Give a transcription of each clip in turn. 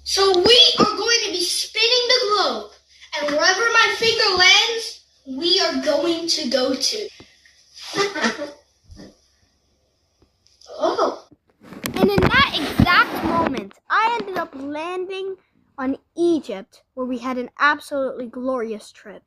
So we are going to be spinning the globe, and wherever my finger lands, we are going to go to. Oh. And in that exact moment, I ended up landing on Egypt, where we had an absolutely glorious trip.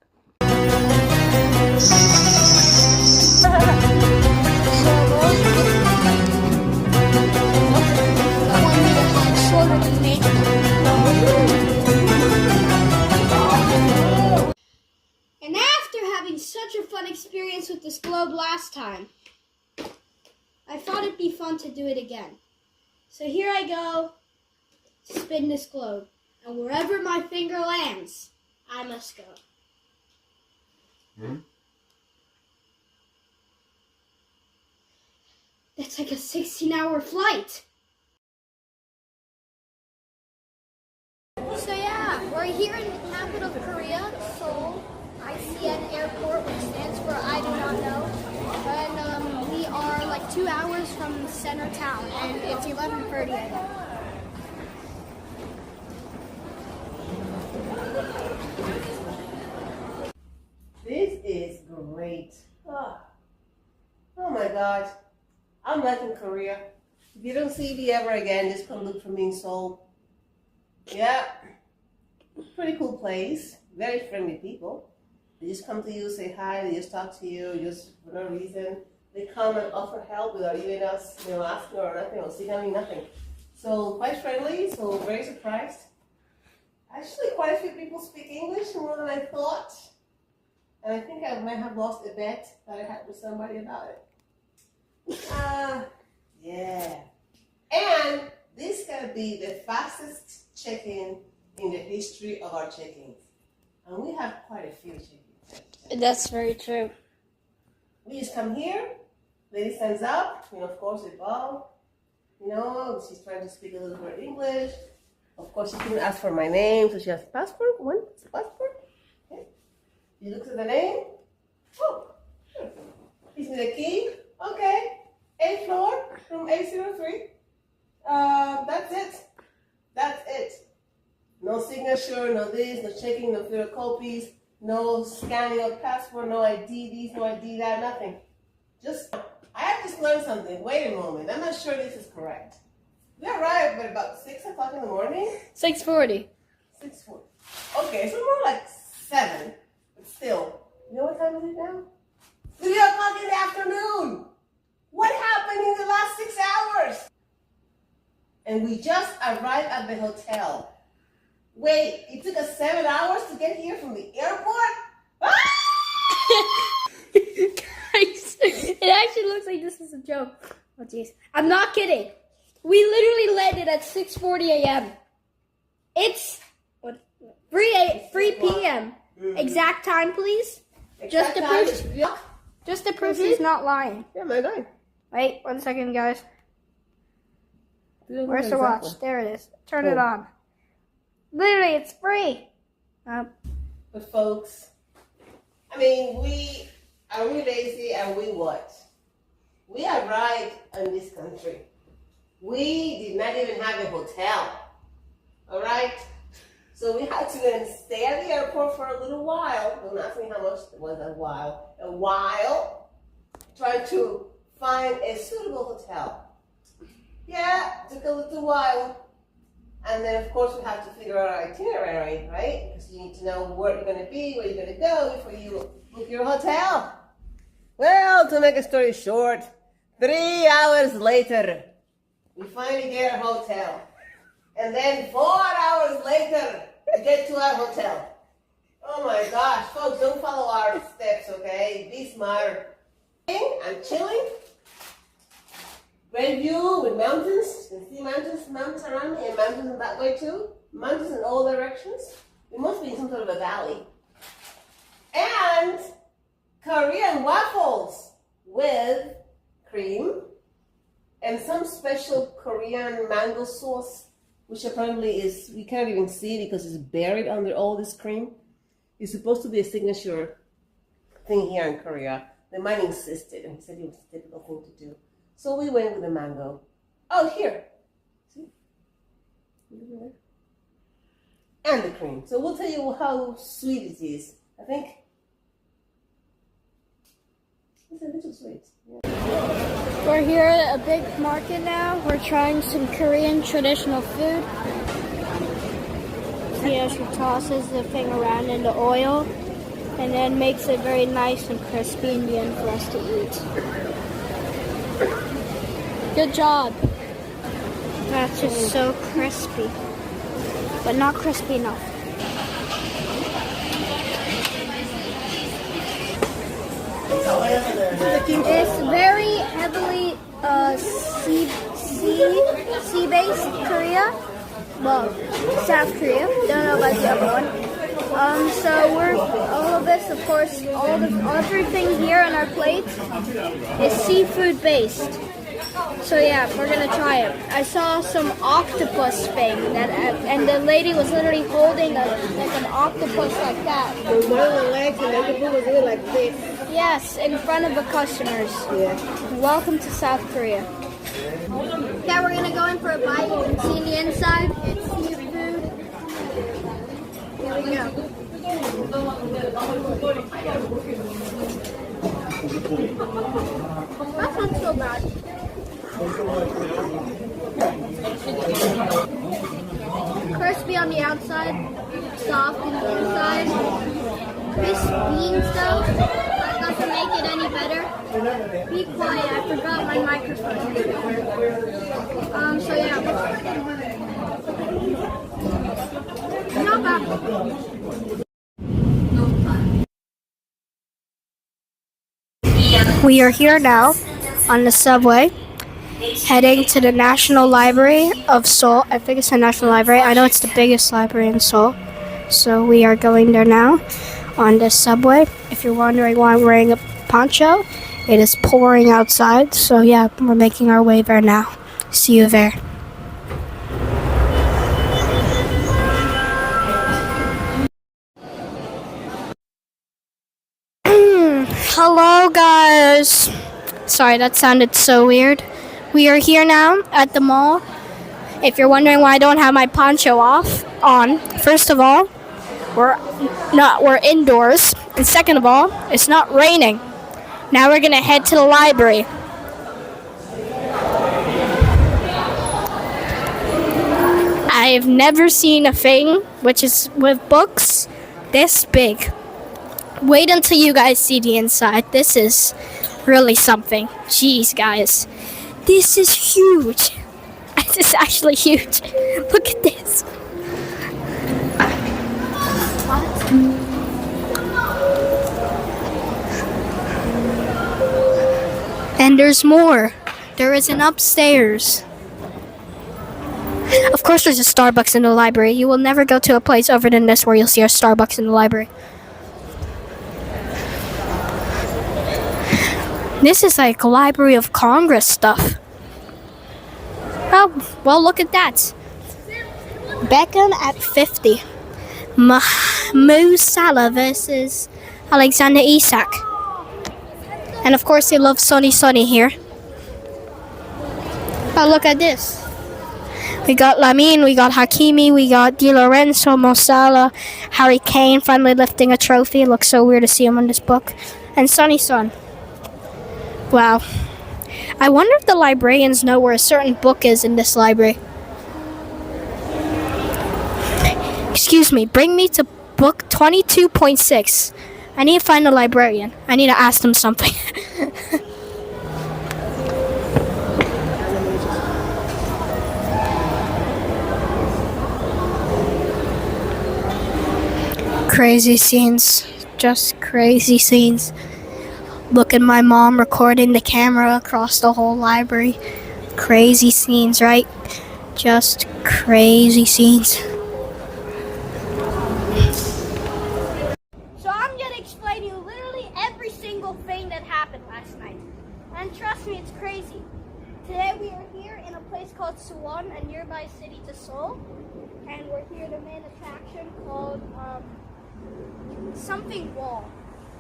And after having such a fun experience with this globe last time, I thought it'd be fun to do it again. So here I go to spin this globe. And wherever my finger lands, I must go. That's like a 16-hour flight. So yeah, we're here in the capital of Korea, Seoul, ICN Airport, which stands for I do not know. And we are like 2 hours from the center town, and it's 11:30 a.m. This is great. Oh my gosh. I'm liking Korea. If you don't see me ever again, just come look for me in Seoul. Yeah. Pretty cool place. Very friendly people. They just come to you, say hi, they just talk to you, just for no reason. They come and offer help without even us, asking or nothing, or seeking nothing. So quite friendly, so very surprised. Actually, quite a few people speak English more than I thought. And I think I might have lost a bet that I had with somebody about it. Yeah. And this is going to be the fastest check-in in the history of our check-ins. And we have quite a few check-ins. That's very true. We just come here, lady stands up, of course we bow. She's trying to speak a little bit of English. Of course, she couldn't ask for my name, so she has passport. What's the passport? Okay. She looks at the name. Oh, gives me the key. Okay. 8th floor, room 803. That's it. That's it. No signature, no this, no checking, no photocopies, no scanning of passport, no ID this, no ID that, nothing. I have just learned something. Wait a moment. I'm not sure this is correct. We arrived at about 6 o'clock in the morning? 6:40. 6:40. Okay, so more like 7. But still, you know what time is it now? 3 o'clock in the afternoon. What happened in the last 6 hours? And we just arrived at the hotel. Wait, it took us 7 hours to get here from the airport? Guys, it actually looks like this is a joke. Oh jeez, I'm not kidding. We literally landed at 6:40 a.m. It's 3 p.m. Exact time, please. Just to prove she's not lying. Yeah, my God. Wait 1 second, guys. Where's the watch? There it is. Turn it on. Literally, it's free. But folks, we are lazy and we what? We arrived in this country. We did not even have a hotel. All right? So we had to then stay at the airport for a little while. Don't ask me how much it was a while. A while. Trying to find a suitable hotel. Yeah, took a little while. And then, of course, we have to figure out our itinerary, right? Because you need to know where you're going to be, where you're going to go before you book your hotel. Well, to make a story short, 3 hours later, we finally get our hotel. And then 4 hours later, we get to our hotel. Oh my gosh, folks, don't follow our steps, okay? Be smart. I'm chilling. Great view with mountains. You can see mountains around me, and mountains in that way too. Mountains in all directions. We must be in some sort of a valley. And Korean waffles with cream and some special Korean mango sauce, which apparently is, we can't even see because it's buried under all this cream. It's supposed to be a signature thing here in Korea. The man insisted, and he said it was a typical thing to do. So we went with the mango. Oh, here. See? and the cream. So we'll tell you how sweet it is. I think it's a little sweet. Yeah. We're here at a big market now. We're trying some Korean traditional food. See how she tosses the thing around in the oil and then makes it very nice and crispy in the end for us to eat. Good job. That's just so crispy, but not crispy enough. It's very heavily sea-based Korea. Well, South Korea. Don't know about the other one. So we're all of this, of course, everything here on our plate is seafood based. So yeah, we're gonna try it. I saw some octopus thing and the lady was literally holding like an octopus like that. With one of the legs and the other was really like this. Yes, in front of the customers. Yeah. Welcome to South Korea. Yeah, we're gonna go in for a bite. You can see the inside. It's seafood. Here we go. That's not so bad. Crispy on the outside, soft on the inside. Crisp beans though, that doesn't make it any better. Be quiet, I forgot my microphone. So yeah. Not bad. We are here now on the subway, heading to the National Library of Seoul. I think it's the National Library. I know it's the biggest library in Seoul. So we are going there now on the subway. If you're wondering why I'm wearing a poncho, it is pouring outside. So yeah, we're making our way there now. See you there. Hello guys. Sorry, that sounded so weird. We are here now at the mall. If you're wondering why I don't have my poncho on, first of all, we're indoors, and second of all, it's not raining. Now we're gonna head to the library. I've never seen a thing which is with books this big. Wait until you guys see the inside. This is really something. Jeez, guys. This is huge. This is actually huge. Look at this. And there's more. There is an upstairs. Of course there's a Starbucks in the library. You will never go to a place other than this where you'll see a Starbucks in the library. This is like Library of Congress stuff. Oh, well, look at that. Beckham at 50. Mo Salah versus Alexander Isak. And of course, they love Sonny here. Oh, look at this. We got Lamine, we got Hakimi, we got Di Lorenzo, Mo Salah, Harry Kane finally lifting a trophy. It looks so weird to see him on this book. And Sonny Son. Wow. I wonder if the librarians know where a certain book is in this library. Excuse me, bring me to book 22.6. I need to find the librarian. I need to ask them something. Crazy scenes. Just crazy scenes. Look at my mom recording the camera across the whole library. Crazy scenes, right? Just crazy scenes. So I'm gonna explain you literally every single thing that happened last night. And trust me, it's crazy. Today we are here in a place called Suwon, a nearby city to Seoul. And we're here at a main attraction called something wall.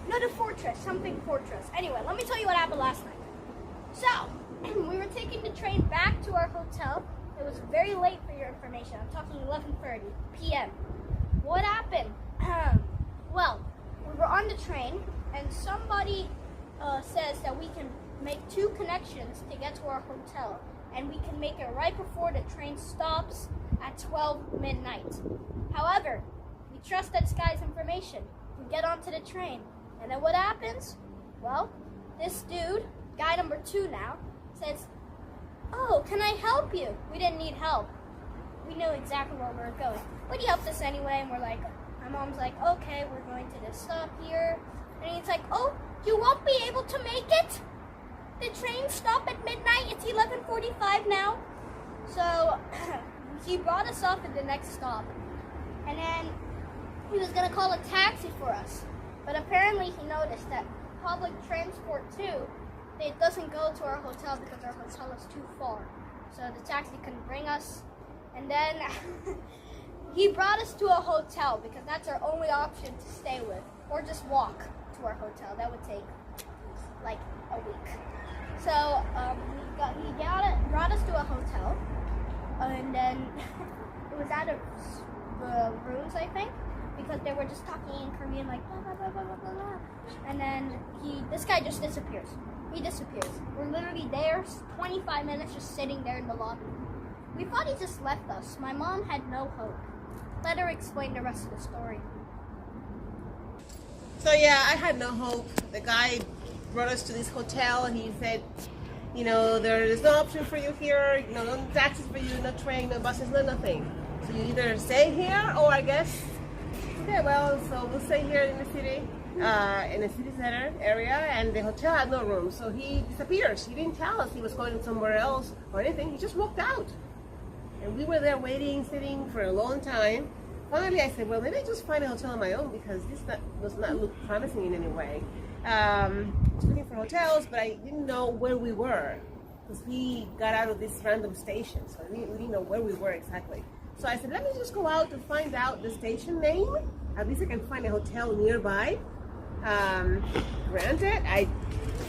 No, the fortress, something fortress. Anyway, let me tell you what happened last night. So, we were taking the train back to our hotel. It It was very late for your information. I'm talking 11:30 p.m. What happened? Well, we were on the train, and somebody says that we can make 2 connections to get to our hotel, and we can make it right before the train stops at 12 midnight. However, we trust that guy's information. We get onto the train, and then what happens? Well, this dude, guy number 2 now, says, "Oh, can I help you?" We didn't need help. We knew exactly where we were going. But he helped us anyway, and we're like, my mom's like, "Okay, we're going to this stop here." And he's like, "Oh, you won't be able to make it? The train stop at midnight. It's 11:45 now." So he brought us off at the next stop. And then he was going to call a taxi for us. But apparently he noticed that public transport too, it doesn't go to our hotel because our hotel is too far. So the taxi couldn't bring us. And then he brought us to a hotel because that's our only option to stay with. Or just walk to our hotel. That would take like a week. So he brought us to a hotel. And then it was out of rooms, I think. Because they were just talking in Korean, like blah blah blah blah blah blah blah. And then this guy just disappears. He disappears. We're literally there, 25 minutes, just sitting there in the lobby. We thought he just left us. My mom had no hope. Let her explain the rest of the story. So yeah, I had no hope. The guy brought us to this hotel, and he said, you know, there is no option for you here. You know, no taxis for you, no train, no buses, no nothing. So you either stay here, or I guess. Okay, well, so we'll stay here in the city, in the city center area, and the hotel had no room, so he disappears. He didn't tell us he was going somewhere else or anything. He just walked out, and we were there waiting, sitting for a long time. Finally, I said, well, maybe I just find a hotel on my own because this does not look promising in any way. I was looking for hotels, but I didn't know where we were because we got out of this random station, so we didn't know where we were exactly. So I said, let me just go out to find out the station name. At least I can find a hotel nearby. Granted, I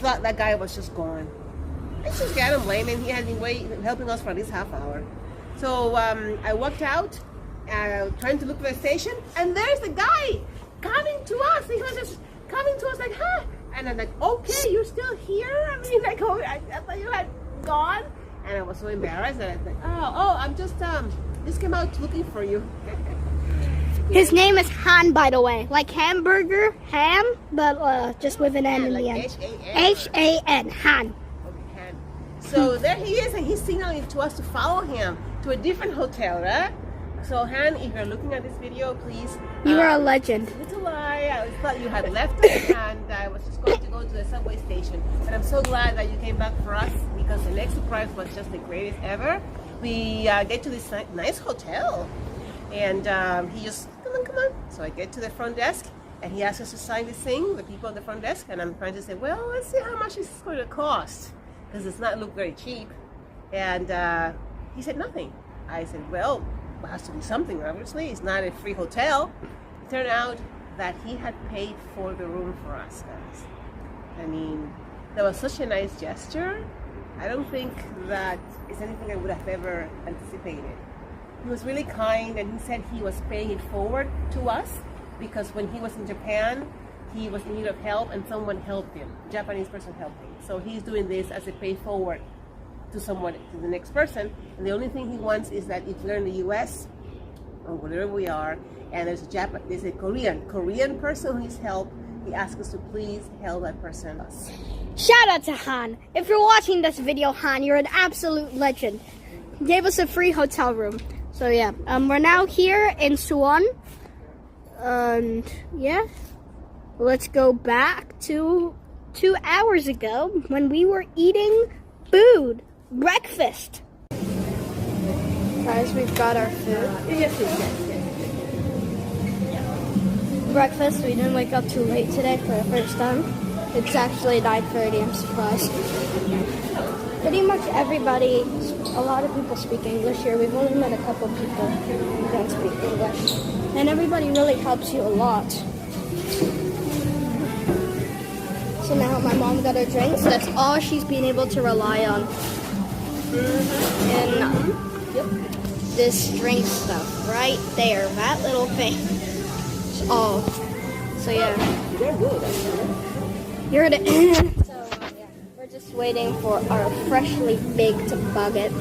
thought that guy was just gone. I just can't blame him. He had been helping us for at least half hour. So I walked out, trying to look for the station, and there's the guy coming to us. He was just coming to us like, huh? And I'm like, okay, you're still here? I mean, like, oh, I thought you had gone. And I was so embarrassed that I was like, oh, I'm just came out looking for you. His name is Han, by the way. Like hamburger, ham, but just with an N in the end. H-A-N, Han. Okay, Han. So there he is, and he's signaling to us to follow him to a different hotel, right? So Han, if you're looking at this video, please. You are a legend. Little lie. I thought you had left us, and I was just going to go to the subway station. But I'm so glad that you came back for us because the next surprise was just the greatest ever. We get to this nice hotel, and he just, come on. So I get to the front desk, and he asks us to sign this thing, the people at the front desk, and I'm trying to say, well, let's see how much this is going to cost, because it's not look very cheap. And he said nothing. I said, well, it has to be something, obviously. It's not a free hotel. It turned out that he had paid for the room for us, guys. I mean, that was such a nice gesture. I don't think that it's anything I would have ever anticipated. He was really kind, and he said he was paying it forward to us because when he was in Japan, he was in need of help, and someone helped him. A Japanese person helped him. So he's doing this as a pay forward to someone, to the next person. And the only thing he wants is that if you're in the U.S. or wherever we are, and there's a Korean person who needs help, he asks us to please help that person. Shout out to Han. If you're watching this video, Han, you're an absolute legend. He gave us a free hotel room. So yeah, we're now here in Suwon. And yeah, let's go back to 2 hours ago when we were eating food, breakfast. Guys, we've got our food. Breakfast. We didn't wake up too late today for the first time. It's actually 9:30. I'm surprised. Pretty much everybody, a lot of people speak English here. We've only met a couple of people who don't speak English. And everybody really helps you a lot. So now my mom got her drinks. That's all she's been able to rely on. And this drink stuff right there. That little thing. Oh, so yeah. They're good, actually. You heard it. So yeah, we're just waiting for our freshly baked baguette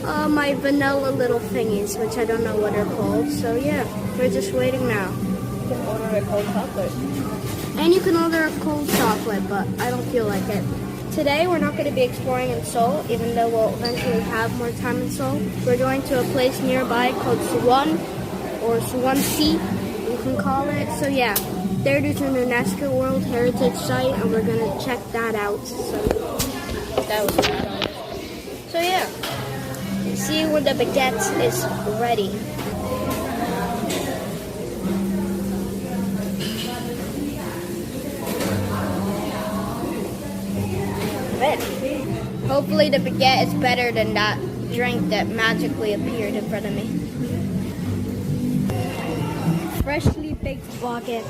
and my vanilla little thingies, which I don't know what they're called. So yeah, we're just waiting now. You can order a cold chocolate. And you can order a cold chocolate, but I don't feel like it. Today we're not going to be exploring in Seoul, even though we'll eventually have more time in Seoul. We're going to a place nearby called Suwon, or Suwon-si, you can call it. So yeah, there is an UNESCO World Heritage Site, and we're going to check that out. So that was that. So yeah, see when the baguette is ready. Hopefully the baguette is better than that drink that magically appeared in front of me. Freshly baked baguette.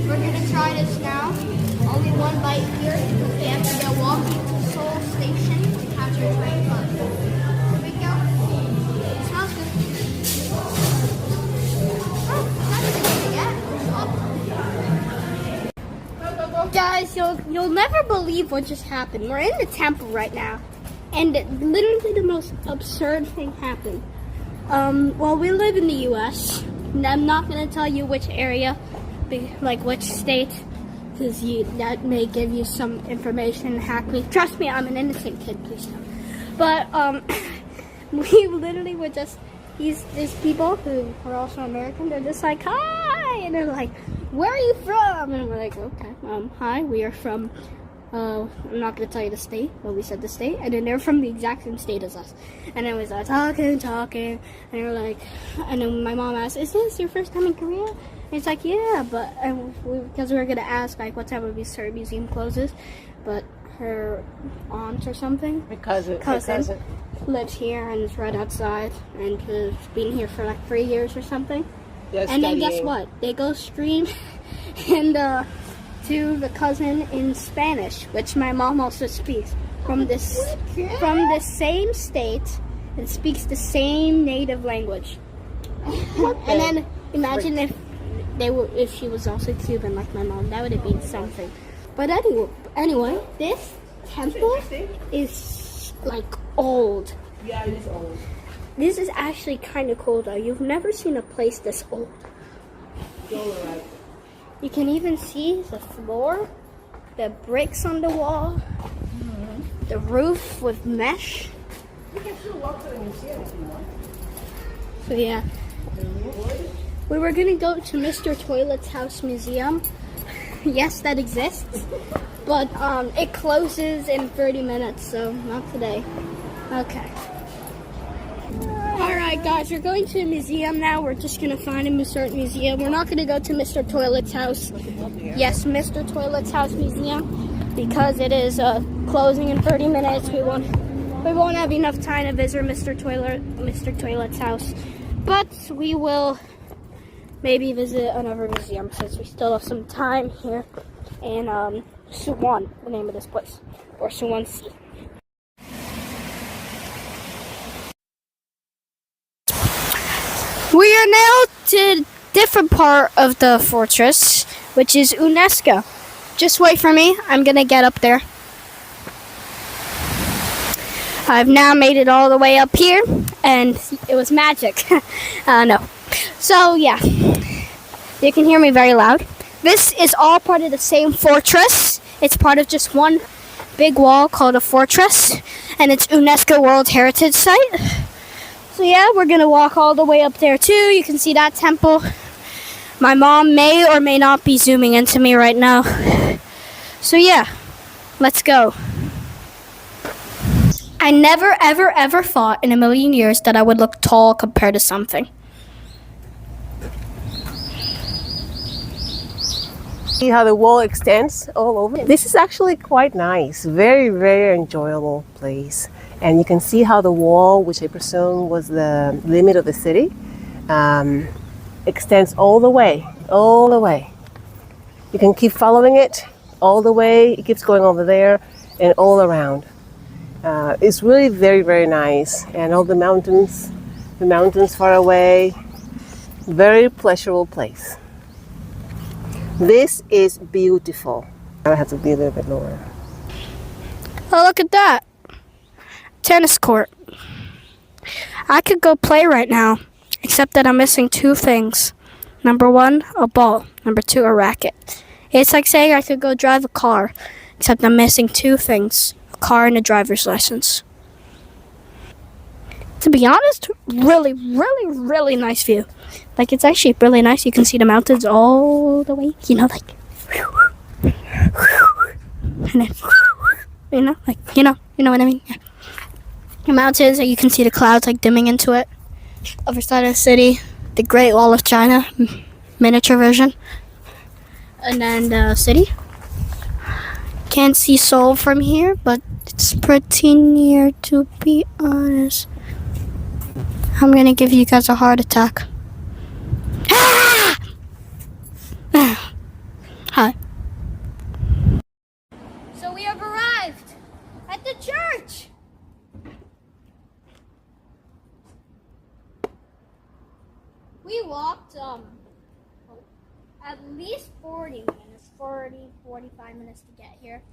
We're gonna try this now. Only one bite here. We have to go walking to Seoul Station to catch our train, but here we go. It smells good. Oh, that's a good baguette. Guys, you'll never believe what just happened. We're in the temple right now, and literally the most absurd thing happened. Well, we live in the U.S. and I'm not gonna tell you which area, like which state, because that may give you some information, hack me. Trust me, I'm an innocent kid, please don't. But we literally were just these people who are also American. They're just like, hi, and they're like, where are you from? And we're like, okay, hi, we are from, I'm not going to tell you the state, but we said the state, and then they're from the exact same state as us. And then we started talking, and they were like, and then my mom asked, is this your first time in Korea? And it's like, yeah, but, because we were going to ask, like, what time would be certain museum closes, but her aunt or something, cousin lives here and is right outside, and has been here for like 3 years or something. And then guess what? They go scream and to the cousin in Spanish, which my mom also speaks from the same state and speaks the same native language. And then imagine if she was also Cuban like my mom, that would have been something. But anyway, this temple is like old. Yeah, it is old. This is actually kind of cool though. You've never seen a place this old. Right. You can even see the floor, the bricks on the wall, the roof with mesh. You can still walk to the museum if you want. So yeah. We were gonna go to Mr. Toilet's House Museum. Yes, that exists. But it closes in 30 minutes, so not today. Okay. Alright guys, we're going to a museum now. We're just going to find a certain museum. We're not going to go to Mr. Toilet's house. Yes, Mr. Toilet's House Museum. Because it is closing in 30 minutes. We won't have enough time to visit Mr. Toilet's house. But we will maybe visit another museum since we still have some time here in Suwon, the name of this place. Or Suwon-si. We are now to a different part of the fortress, which is UNESCO. Just wait for me. I'm going to get up there. I've now made it all the way up here, and it was magic. No. So, yeah. You can hear me very loud. This is all part of the same fortress. It's part of just one big wall called a fortress, and it's UNESCO World Heritage Site. So yeah, we're going to walk all the way up there too. You can see that temple. My mom may or may not be zooming into me right now. So yeah, let's go. I never, ever, ever thought in a million years that I would look tall compared to something. See how the wall extends all over? This is actually quite nice. Very, very enjoyable place. And you can see how the wall, which I presume was the limit of the city, extends all the way. You can keep following it all the way. It keeps going over there and all around. It's really very, very nice. And all the mountains far away. Very pleasurable place. This is beautiful. I have to be a little bit lower. Oh, look at that. Tennis court. I could go play right now, except that I'm missing two things. Number one, a ball. Number two, a racket. It's like saying I could go drive a car, except I'm missing two things. A car and a driver's license. To be honest, really, really, really nice view. Like, it's actually really nice. You can see the mountains all the way, you know, like, and then, you know, like, you know what I mean? Yeah. The mountains, and you can see the clouds, like, dimming into it. Other side of the city, the Great Wall of China, miniature version. And then the city. Can't see Seoul from here, but it's pretty near, to be honest. I'm gonna give you guys a heart attack. Ah! Hi. So we have arrived at the church. We walked at least 40 minutes, 45 minutes to get here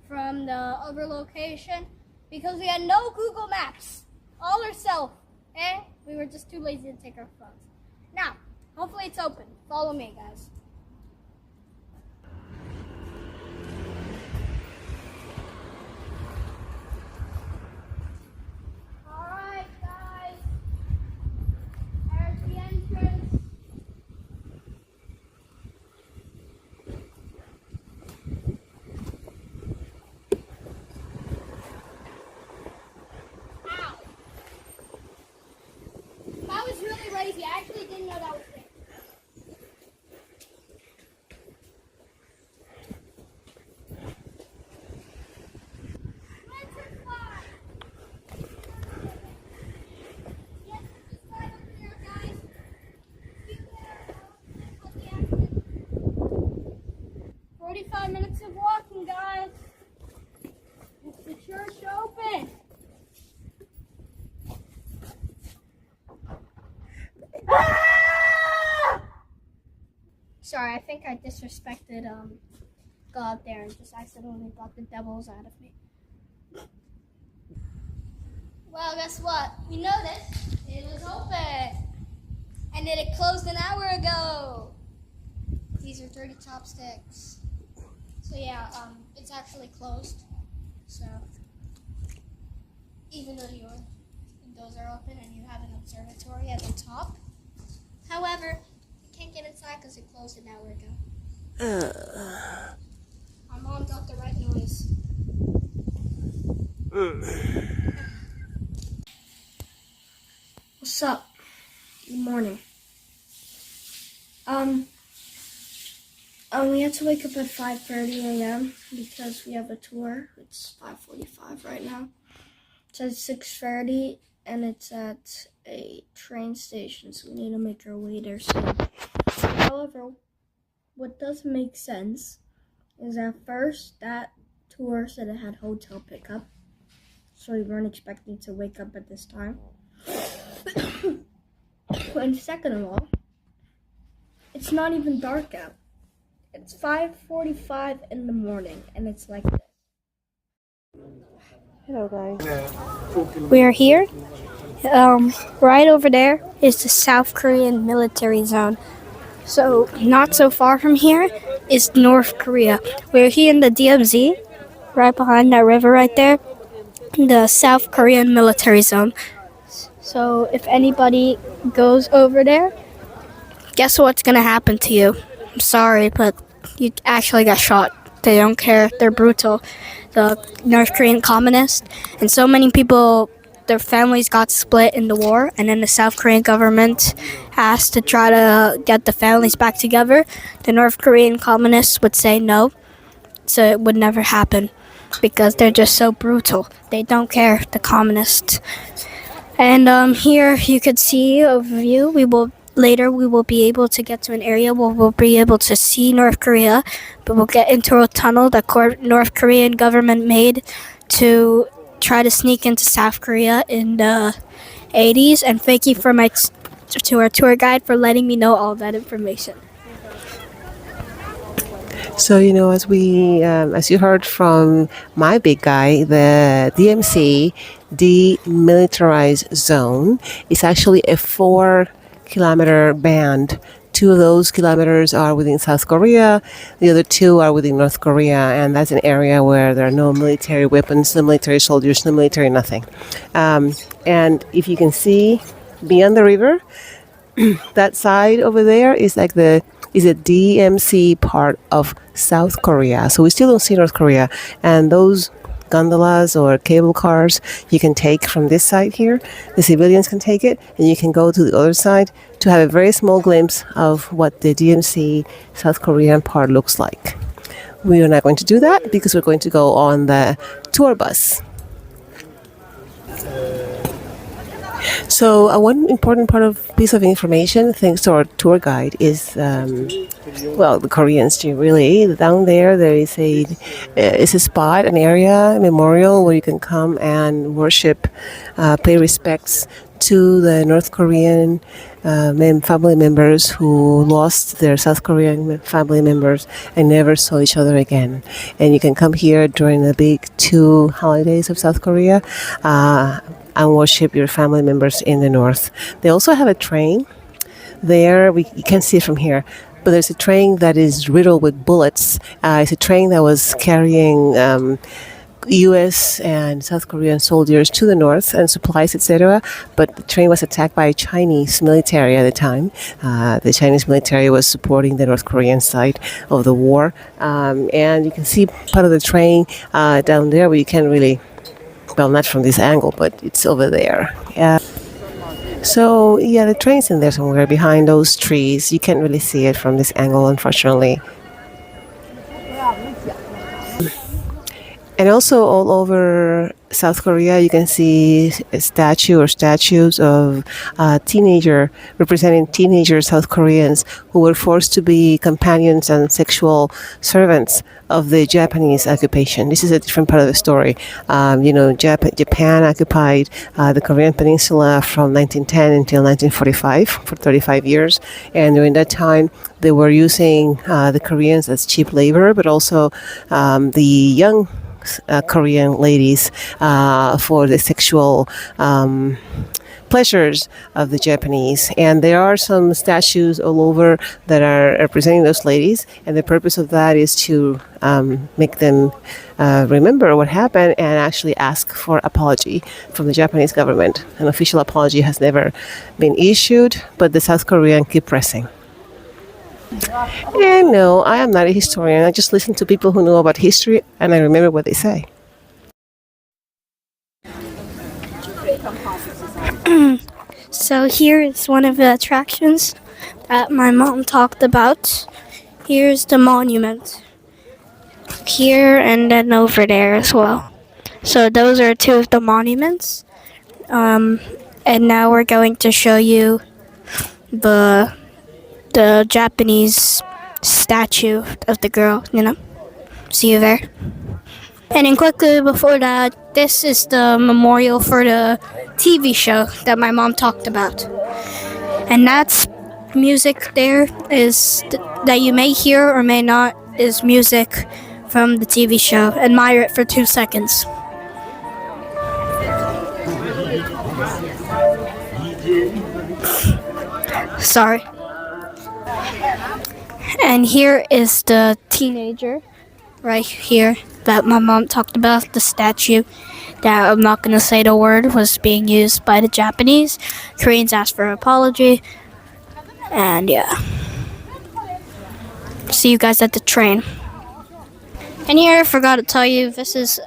from the other location because we had no Google Maps. All ourselves. And we were just too lazy to take our phones. Now, hopefully it's open. Follow me, guys. Alright, guys. There's the entrance. That was really lazy. I actually didn't know that was there. Yes, just right over there, guys. You there. 45 minutes of walking, guys. Is the church open? Sorry, I think I disrespected God there and just accidentally got the devils out of me. Well, guess what? We noticed it was open. And then it closed an hour ago. These are dirty chopsticks. So yeah, it's actually closed. So even though your windows are open and you have an observatory at the top. However, you can't get inside because it closed an hour ago. My mom got the right noise. What's up? Good morning. We had to wake up at 5:30 a.m. because we have a tour. It's 5:45 right now. It says 6:30 and it's at a train station, so we need to make our way there soon. However, what doesn't make sense is at first that tour said it had hotel pickup, so we weren't expecting to wake up at this time. And second of all, it's not even dark out. It's 5:45 in the morning, and it's like this. Hello, guys. We are here. Right over there is the South Korean military zone. So not so far from here is North Korea. We're here in the DMZ, right behind that river right there, the South Korean military zone. So if anybody goes over there, guess what's gonna happen to you? I'm sorry, but you actually got shot. They don't care. They're brutal. The North Korean communists, and so many people, their families got split in the war, and then the South Korean government asked to try to get the families back together. The North Korean communists would say no, so it would never happen because they're just so brutal. They don't care, the communists. And here you could see overview. Later we will be able to get to an area where we'll be able to see North Korea, but we'll get into a tunnel that North Korean government made to try to sneak into South Korea in the 80s. And thank you to our tour guide for letting me know all that information. So, as you heard from my big guy, the DMZ, Demilitarized Zone, is actually a 4-kilometer band. 2 of those kilometers are within South Korea, the other 2 are within North Korea, and that's an area where there are no military weapons, no military soldiers, no military nothing. And if you can see beyond the river, that side over there is a DMZ part of South Korea. So we still don't see North Korea. And those gondolas or cable cars you can take from this side here. The civilians can take it, and you can go to the other side to have a very small glimpse of what the DMZ South Korean part looks like. We are not going to do that because we're going to go on the tour bus. So one important piece of information, thanks to our tour guide, is the Koreans too. Really, down there is a spot, an area, a memorial where you can come and worship, pay respects to the North Korean family members who lost their South Korean family members and never saw each other again. And you can come here during the big 2 holidays of South Korea and worship your family members in the north. They also have a train there. You can't see it from here, but there's a train that is riddled with bullets. It's a train that was carrying U.S. and South Korean soldiers to the north and supplies, etc. But the train was attacked by Chinese military at the time. The Chinese military was supporting the North Korean side of the war. And you can see part of the train down there, but you can't really, well, not from this angle, but it's over there. So, the train's in there somewhere behind those trees. You can't really see it from this angle, unfortunately. And also all over South Korea, you can see a statue or statues of representing teenager South Koreans who were forced to be companions and sexual servants of the Japanese occupation. This is a different part of the story. Japan occupied the Korean Peninsula from 1910 until 1945 for 35 years. And during that time, they were using the Koreans as cheap labor, but also the young Korean ladies for the sexual pleasures of the Japanese. And there are some statues all over that are representing those ladies, and the purpose of that is to make them remember what happened and actually ask for apology from the Japanese government. An official apology has never been issued, but the South Koreans keep pressing. And no, I am not a historian. I just listen to people who know about history, and I remember what they say. So here is one of the attractions that my mom talked about. Here's the monument. Here and then over there as well. So those are 2 of the monuments. And now we're going to show you the Japanese statue of the girl, See you there. And then quickly before that, this is the memorial for the TV show that my mom talked about. And that's music there that you may hear or may not is music from the TV show. Admire it for 2 seconds. Sorry. And here is the teenager right here that my mom talked about, the statue that I'm not going to say the word was being used by the Japanese. Koreans asked for an apology. And see you guys at the train. And here I forgot to tell you, this is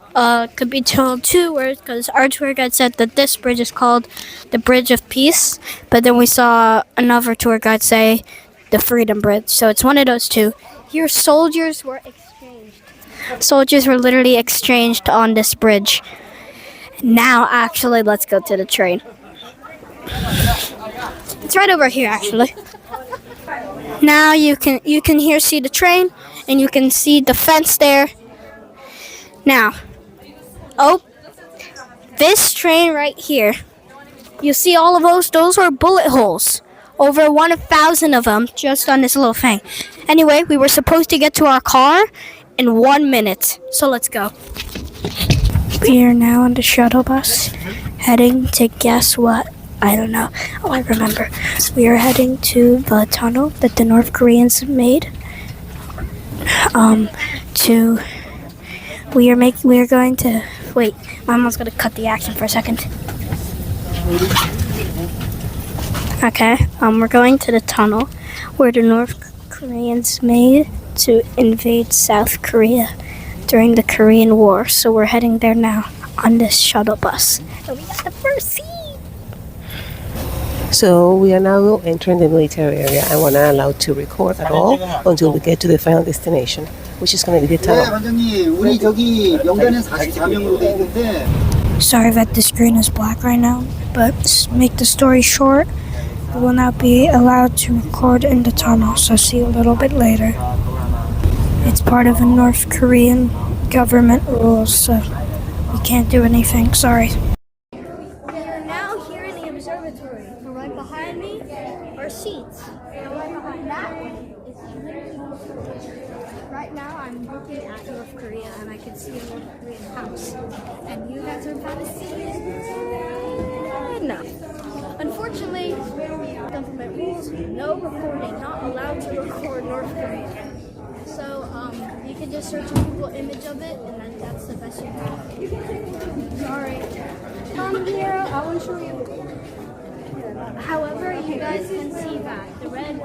could be told 2 words because our tour guide said that this bridge is called the Bridge of Peace, but then we saw another tour guide say the Freedom Bridge. So it's one of those 2. Here soldiers were exchanged. Soldiers were literally exchanged on this bridge. Now actually let's go to the train. It's right over here actually. Now you can see the train, and you can see the fence there. Now, this train right here, you see all of those are bullet holes. Over 1,000 of them just on this little thing. Anyway, we were supposed to get to our car in 1 minute. So let's go. We are now on the shuttle bus heading to guess what? I don't know. Oh, I remember. We are heading to the tunnel that the North Koreans made. We are going to wait. My mom's gonna cut the action for a second. Okay, we're going to the tunnel where the North Koreans made to invade South Korea during the Korean War. So we're heading there now on this shuttle bus. And we got the first seat. So we are now entering the military area and we're not allowed to record at all until we get to the final destination, which is going to be the 네, tunnel. 반장님. 우리 저기 명단은 44명으로 돼 있는데 Sorry that the screen is black right now, but to make the story short, we will not be allowed to record in the tunnel, so see you a little bit later. It's part of the North Korean government rules, so we can't do anything. Sorry. We are now here in the observatory. Right behind me are seats. And right behind that one is right now I'm looking at North Korea and I can see a North Korean house. And you guys are about to see it. No. Unfortunately, government rules, no recording, not allowed to record North Korea. So you can just search a Google image of it and then that's the best you can. Sorry. Come here, I will show you. However, you guys can see that the red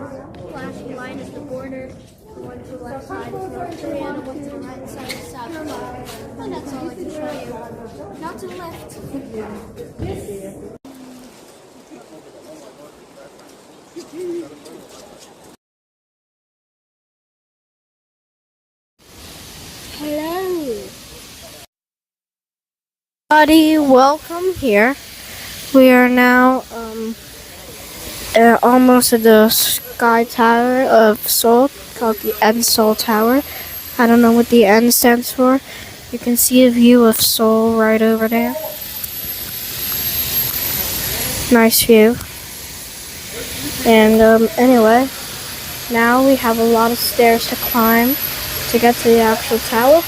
flashing line is the border. The one to the left side is North Korea, the one to the right side is South Korea. And that's all I can show you. Not to the left. Hello. Everybody, welcome here. We are now almost at the Sky Tower of Seoul, called the N Seoul Tower. I don't know what the N stands for. You can see a view of Seoul right over there. Nice view. And anyway, now we have a lot of stairs to climb to get to the actual tower.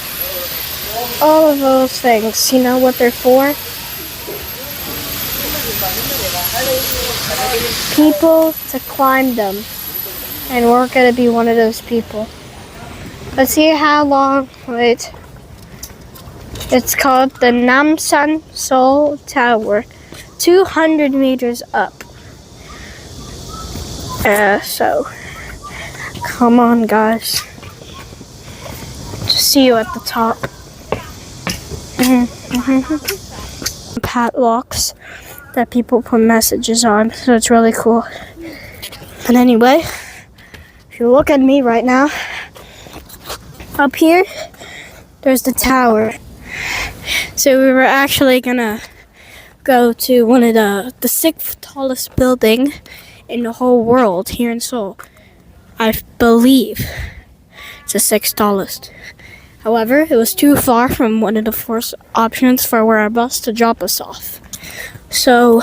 All of those things, you know what they're for? People to climb them, and we're gonna be one of those people. Let's see how long. Wait, it's called the Namsan Seoul Tower, 200 meters up. So come on, guys. See you at the top. Padlocks that people put messages on, so it's really cool. But anyway, if you look at me right now, up here, there's the tower. So we were actually gonna go to one of the sixth tallest building in the whole world here in Seoul. I believe it's the sixth tallest. However, it was too far from one of the first options for where our bus to drop us off. So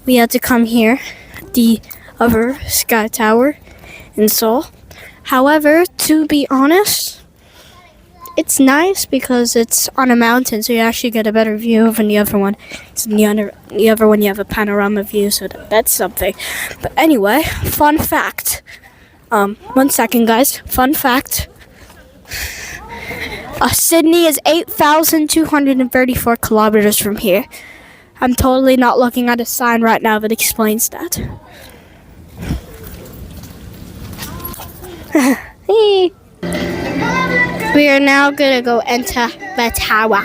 we had to come here, the other Sky Tower in Seoul. However, to be honest, it's nice because it's on a mountain, so you actually get a better view than the other one. It's the other one you have a panorama view, so that's something. But anyway, fun fact. 1 second, guys. Fun fact. Sydney is 8,234 kilometers from here. I'm totally not looking at a sign right now that explains that. We are now gonna go enter the tower.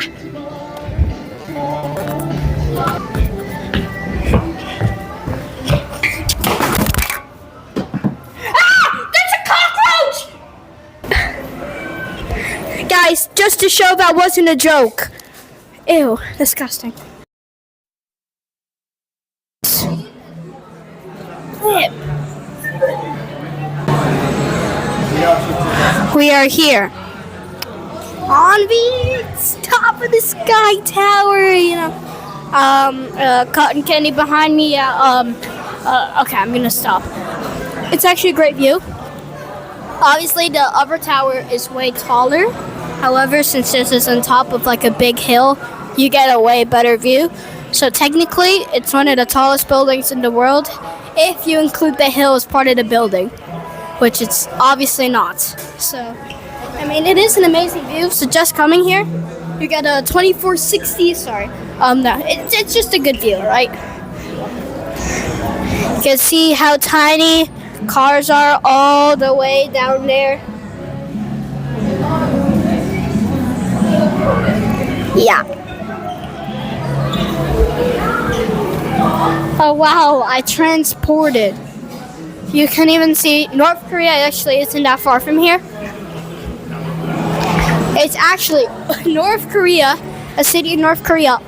Guys, just to show that wasn't a joke. Ew, disgusting. We are here. on the top of the sky tower, you know. Cotton candy behind me. Okay, I'm gonna stop. It's actually a great view. Obviously, the upper tower is way taller. However, since this is on top of like a big hill, you get a way better view. So technically, it's one of the tallest buildings in the world if you include the hill as part of the building, which it's obviously not. So, I mean, it is an amazing view. So just coming here, you get a 2460. Sorry, no, it's just a good view, right? You can see how tiny cars are all the way down there. Yeah. Oh wow, I transported. You can even see North Korea actually isn't that far from here. It's actually North Korea, a city in North Korea,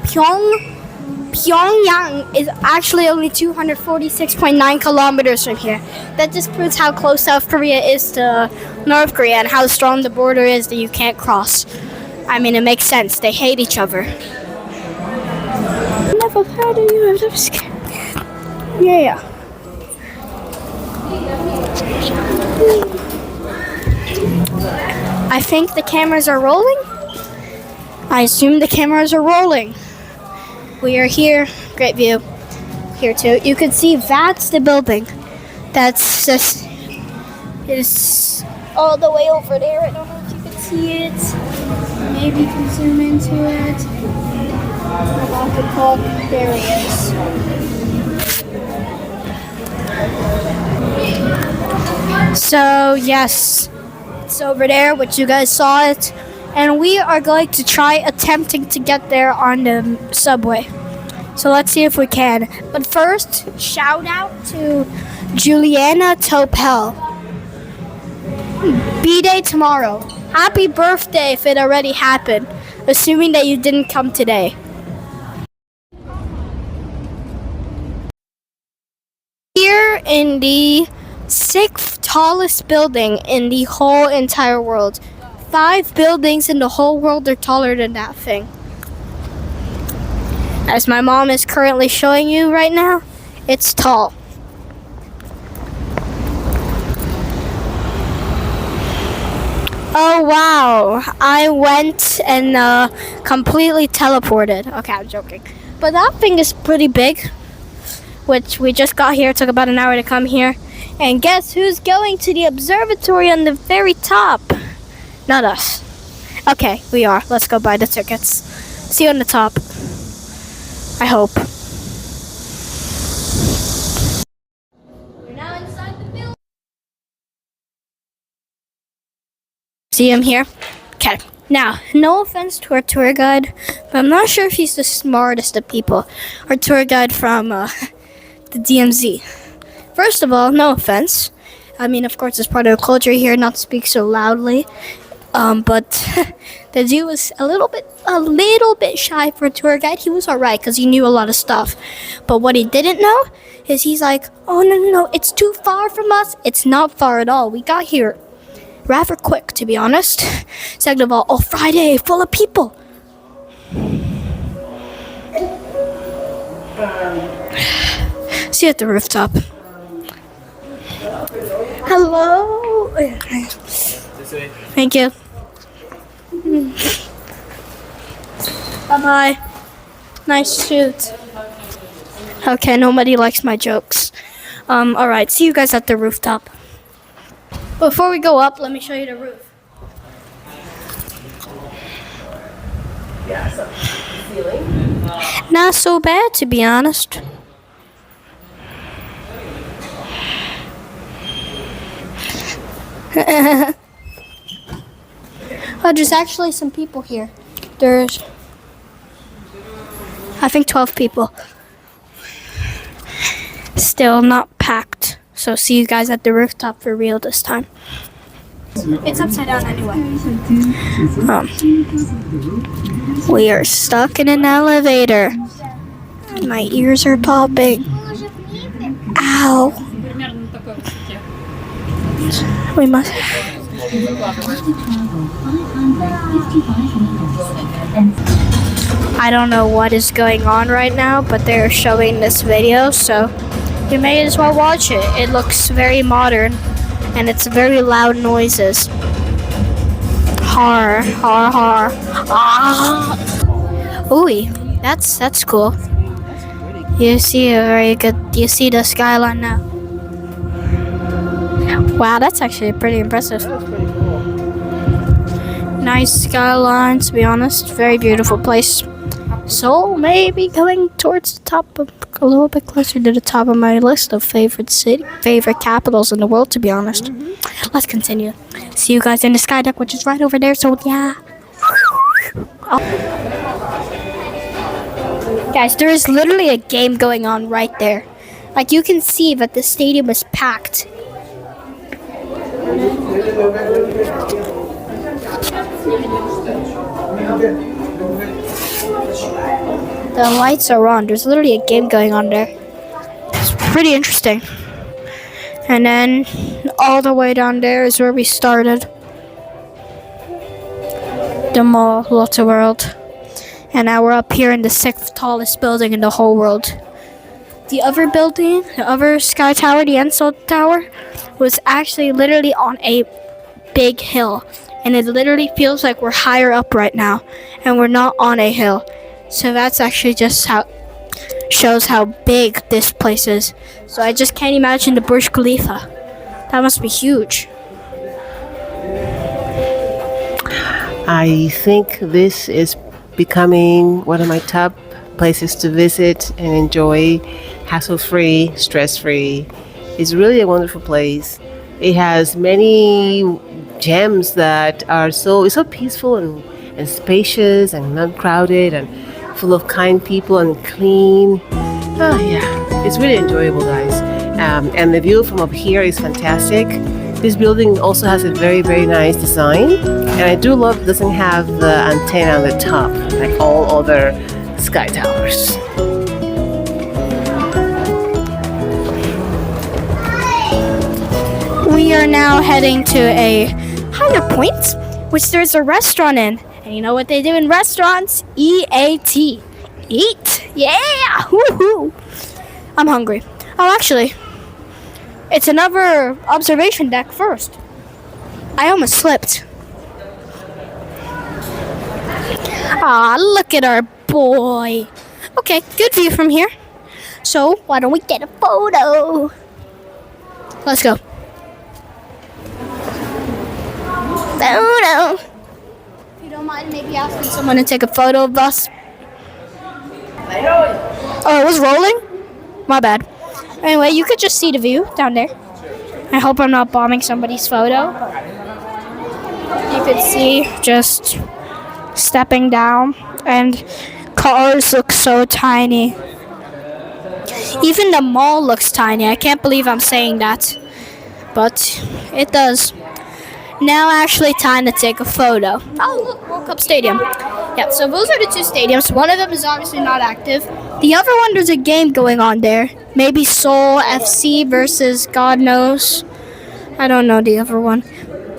Pyongyang is actually only 246.9 kilometers from here. That just proves how close South Korea is to North Korea and how strong the border is that you can't cross. I mean, it makes sense. They hate each other. I'm never proud of you. I'm scared. Yeah. I think the cameras are rolling. I assume the cameras are rolling. We are here. Great view. Here too. You can see that's the building. That's just is all the way over there. I don't know if you can see it. Maybe you can zoom into it. About the clock. There he is. So yes, it's over there, which you guys saw it, and we are going to try attempting to get there on the subway. So let's see if we can. But first, shout out to Juliana Topel. B-Day tomorrow. Happy birthday if it already happened, assuming that you didn't come today. Here in the 6th tallest building in the whole entire world. 5 buildings in the whole world are taller than that thing. As my mom is currently showing you right now, it's tall. Oh wow, I went and completely teleported. Okay, I'm joking. But that thing is pretty big, which we just got here. It took about an hour to come here. And guess who's going to the observatory on the very top? Not us. Okay, we are. Let's go buy the tickets. See you on the top. I hope. We're now inside the building. See him here? Okay. Now, no offense to our tour guide, but I'm not sure if he's the smartest of people. Our tour guide from the DMZ. First of all, no offense. I mean, of course, it's part of the culture here not to speak so loudly. But the dude was a little bit shy for a tour guide. He was alright because he knew a lot of stuff. But what he didn't know is he's like, oh, no, it's too far from us. It's not far at all. We got here rather quick, to be honest. Second of all, Friday, full of people. See you at the rooftop. Hello. Thank you. Bye-bye. Nice suit. Okay, nobody likes my jokes. Alright, see you guys at the rooftop. Before we go up, let me show you the roof. Yeah, so ceiling. Not so bad, to be honest. Oh, there's actually some people here. There's, I think, 12 people. Still not packed. So see you guys at the rooftop for real this time. It's upside down anyway. We are stuck in an elevator. My ears are popping. Ow. We must. I don't know what is going on right now, but they're showing this video, so you may as well watch it. It looks very modern, and it's very loud noises. Har, har, har. Ah. Ooh, that's cool. You see a very good. You see the skyline now. Wow, that's actually pretty impressive. Nice skyline, to be honest. Very beautiful place. So maybe going towards the top of a little bit closer to the top of my list of favorite capitals in the world, to be honest. Let's continue. See you guys in the sky deck, which is right over there. So yeah. Guys, there is literally a game going on right there. Like, you can see that the stadium is packed. The lights are on. There's literally a game going on there. It's pretty interesting. And then all the way down there is where we started. The Mall, Lotte World. And now we're up here in the 6th tallest building in the whole world. The other building, the other Sky Tower, the Ensol Tower, was actually literally on a big hill. And it literally feels like we're higher up right now. And we're not on a hill. So that's actually just how shows how big this place is. So I just can't imagine the Burj Khalifa. That must be huge. I think this is becoming one of my top places to visit and enjoy, hassle-free, stress-free. It's really a wonderful place. It has many gems that are it's so peaceful and spacious and not crowded and full of kind people and clean. Oh yeah, it's really enjoyable, guys. And the view from up here is fantastic. This building also has a very, very nice design, and I do love it doesn't have the antenna on the top like all other sky towers. We are now heading to a higher point, which there's a restaurant in. And you know what they do in restaurants? EAT. Eat. Yeah! Woohoo! I'm hungry. Oh, actually, it's another observation deck first. I almost slipped. Ah, look at our boy. Okay, good view from here. So, why don't we get a photo? Let's go. Photo. If you don't mind, maybe asking someone to take a photo of us. Oh, it was rolling? My bad. Anyway, you could just see the view down there. I hope I'm not bombing somebody's photo. You could see just stepping down, and cars look so tiny. Even the mall looks tiny. I can't believe I'm saying that, but it does. Now actually time to take a photo. Oh look, World Cup Stadium. Yeah, so those are the two stadiums. One of them is obviously not active. The other one, there's a game going on there. Maybe Seoul FC versus God knows. I don't know the other one.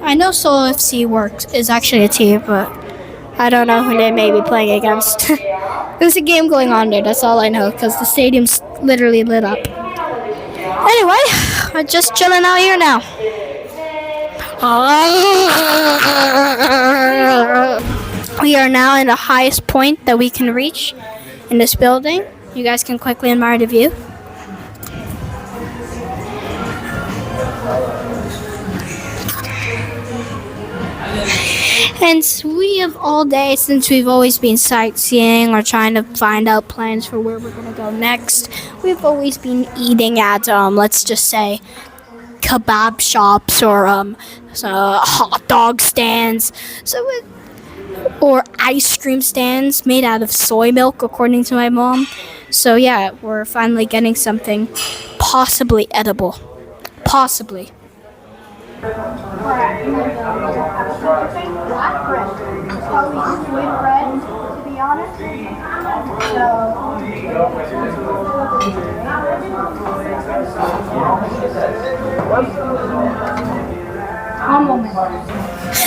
I know Seoul FC is actually a team, but I don't know who they may be playing against. There's a game going on there, that's all I know, because the stadium's literally lit up. Anyway, I'm just chilling out here now. We are now in the highest point that we can reach in this building. You guys can quickly admire the view. And we have all day, since we've always been sightseeing or trying to find out plans for where we're going to go next, we've always been eating at, let's just say, kebab shops or hot dog stands, or ice cream stands made out of soy milk, according to my mom. So yeah, we're finally getting something possibly edible. Possibly. One moment.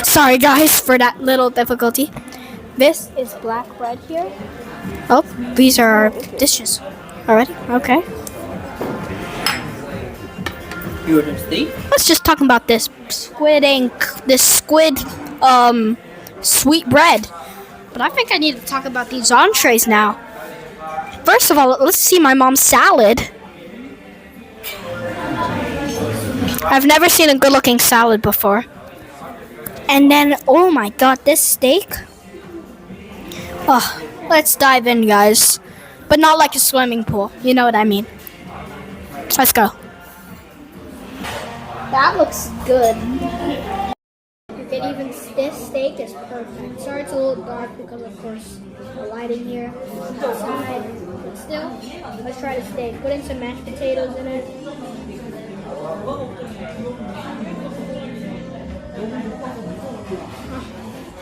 Sorry guys for that little difficulty. This is black bread here. Oh, these are our dishes already. Okay. You ordered steak? Let's just talk about this squid ink, this squid sweet bread. But I think I need to talk about these entrees now. First of all, let's see my mom's salad. I've never seen a good-looking salad before. And then, oh my god, this steak. Oh, let's dive in, guys. But not like a swimming pool. You know what I mean. Let's go. That looks good. You can even, this steak is perfect. Sorry it's a little dark because of course the lighting here outside. But still, let's try the steak. Put in some mashed potatoes in it.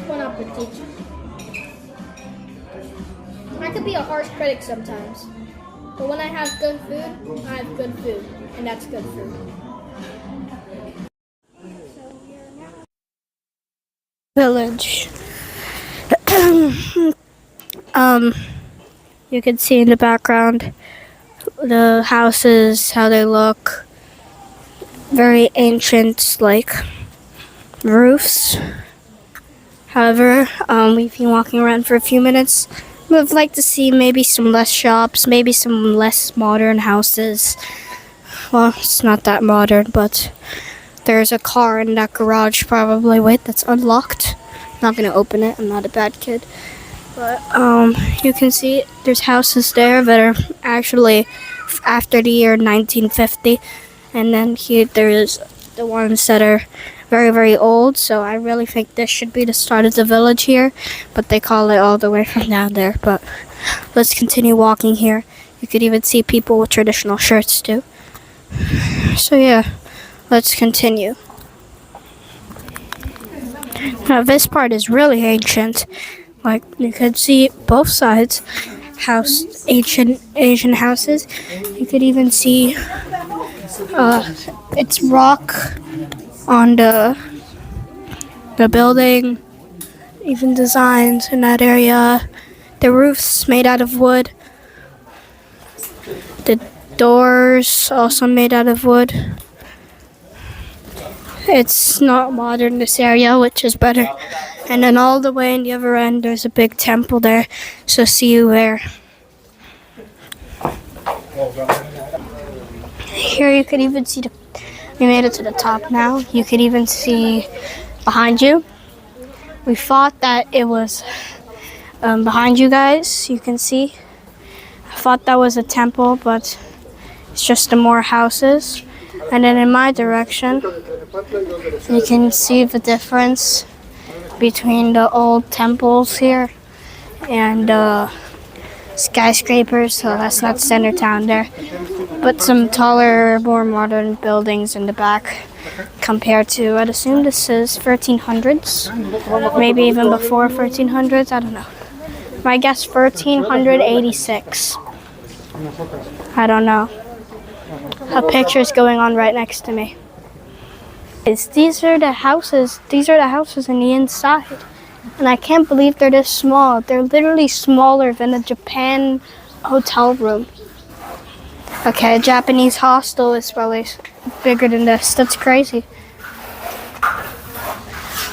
Bon appetit. I could be a harsh critic sometimes. But when I have good food, I have good food. And that's good food. Village. You can see in the background the houses, how they look. Very ancient, like roofs. However, we've been walking around for a few minutes. We'd like to see maybe some less shops, maybe some less modern houses. Well, it's not that modern, but there's a car in that garage probably. Wait, that's unlocked. I'm not gonna open it. I'm not a bad kid. But you can see there's houses there that are actually after the year 1950, and then here there's the ones that are very, very old. So I really think this should be the start of the village here, but they call it all the way from down there. But let's continue walking here. You could even see people with traditional shirts too. So yeah, let's continue. Now this part is really ancient. Like you could see both sides, ancient Asian houses. You could even see it's rock on the building, even designs in that area. The roof's made out of wood. The doors also made out of wood. It's not modern, this area, which is better. And then all the way in the other end, there's a big temple there. So see you there. Here you could even see we made it to the top now. You could even see behind you. We thought that it was behind you guys. You can see. I thought that was a temple, but it's just more houses. And then in my direction, you can see the difference between the old temples here and skyscrapers. So that's not center town there, but some taller, more modern buildings in the back compared to, I'd assume this is 1300s, maybe even before 1300s, I don't know. My guess 1386. I don't know. A picture's going on right next to me. These are the houses in the inside. And I can't believe they're this small. They're literally smaller than a Japan hotel room. Okay, a Japanese hostel is probably bigger than this. That's crazy.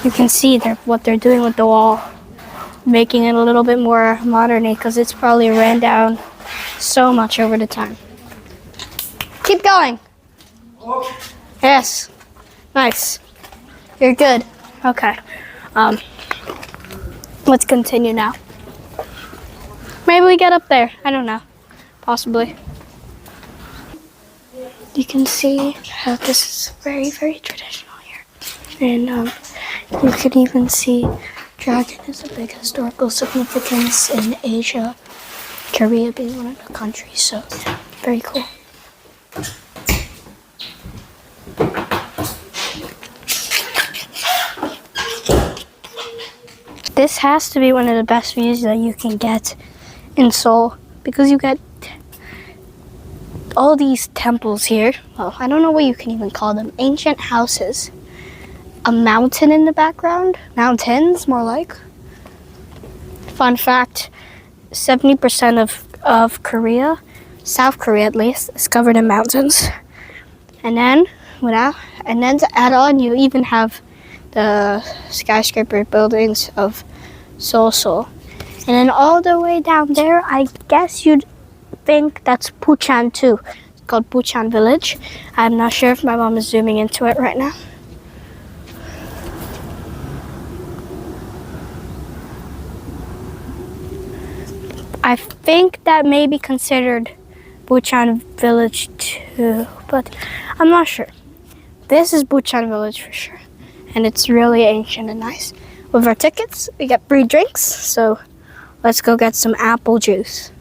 You can see what they're doing with the wall, making it a little bit more modern because it's probably ran down so much over the time. Keep going. Yes. Nice. You're good. Okay. Let's continue now. Maybe we get up there. I don't know. Possibly. You can see how this is very, very traditional here. And you can even see dragon is a big historical significance in Asia. Korea being one of the countries. So, very cool. This has to be one of the best views that you can get in Seoul because you get all these temples here. Well, I don't know what you can even call them. Ancient houses. a mountain in the background. Mountains, more like. Fun fact, 70% of Korea, South Korea at least, is covered in mountains. And then, to add on, you even have the skyscraper buildings of Seoul. And then all the way down there, I guess you'd think that's Bucheon too. It's called Bucheon Village. I'm not sure if my mom is zooming into it right now. I think that may be considered Bucheon Village too, but I'm not sure. This is Bucheon Village for sure. And it's really ancient and nice. With our tickets, we get free drinks, so let's go get some apple juice.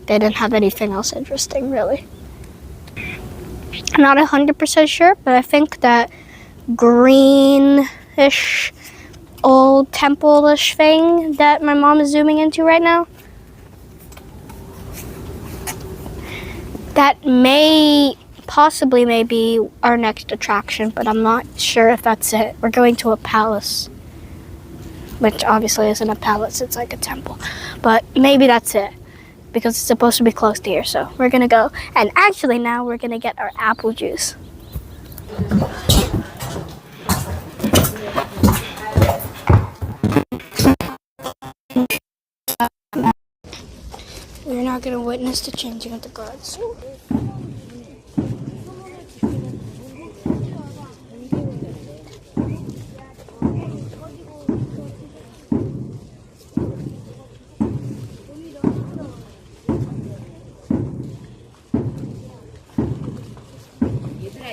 They didn't have anything else interesting, really. I'm not 100% sure, but I think that greenish, old temple-ish thing that my mom is zooming into right now, that may be our next attraction, but I'm not sure if that's it. We're going to a palace, which obviously isn't a palace, it's like a temple. But maybe that's it, because it's supposed to be close to here, so we're gonna go. And actually now we're gonna get our apple juice. We're not gonna witness the changing of the guards.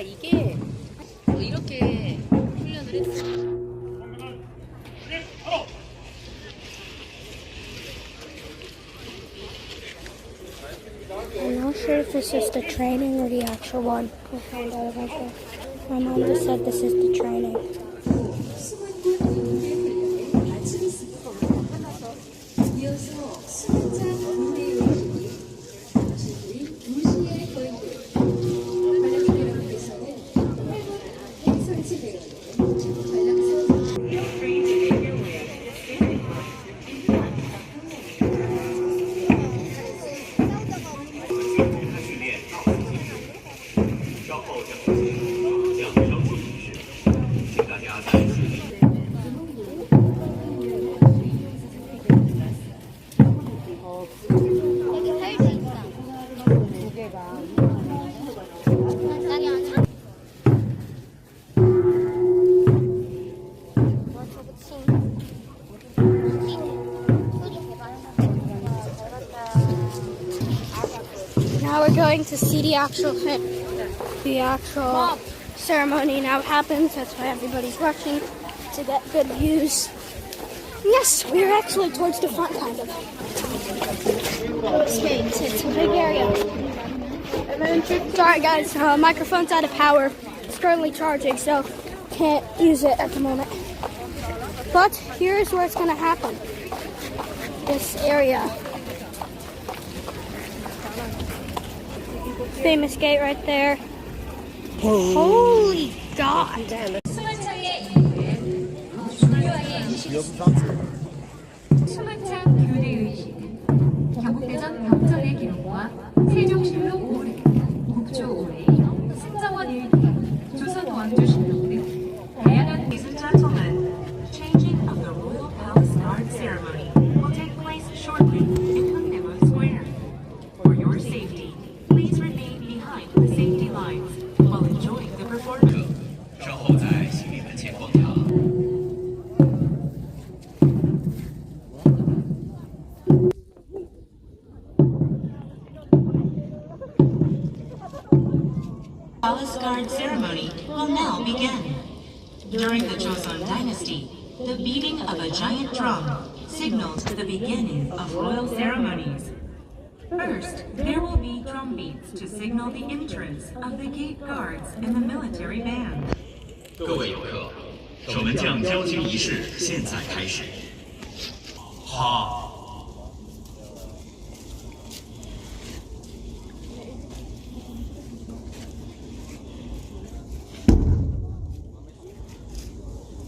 이게 이렇게 훈련을 했어. I'm not sure if this is the training or the actual one. We'll find out eventually. My mom just said this is the training. Now we're going to see the actual ceremony now happens. That's why everybody's rushing to get good views. Yes, we're actually towards the front, kind of. It's a big area. Sorry guys, microphone's out of power. It's currently charging, so can't use it at the moment. But here's where it's gonna happen. This area. Famous gate right there. Holy God! 수만찬 교대 의식은 경국대전 병전의 기록과 세종실록 올해, 국조 올해, 승정원 일기, 조선 왕조실록 등 다양한 기술자 청한 Changing of the Royal Palace Guard ceremony will take place shortly in Hyunddae Square. For your safety, please remain behind the safety lines while enjoying the performance. 稍后在行李门前逛堂。 Palace Guard ceremony will now begin. During the Joseon Dynasty, the beating of a giant drum signals the beginning of royal ceremonies. First, there will be drum beats to signal the entrance of the gate guards and the military band. 各位游客，守门将交接仪式现在开始。好。 Palace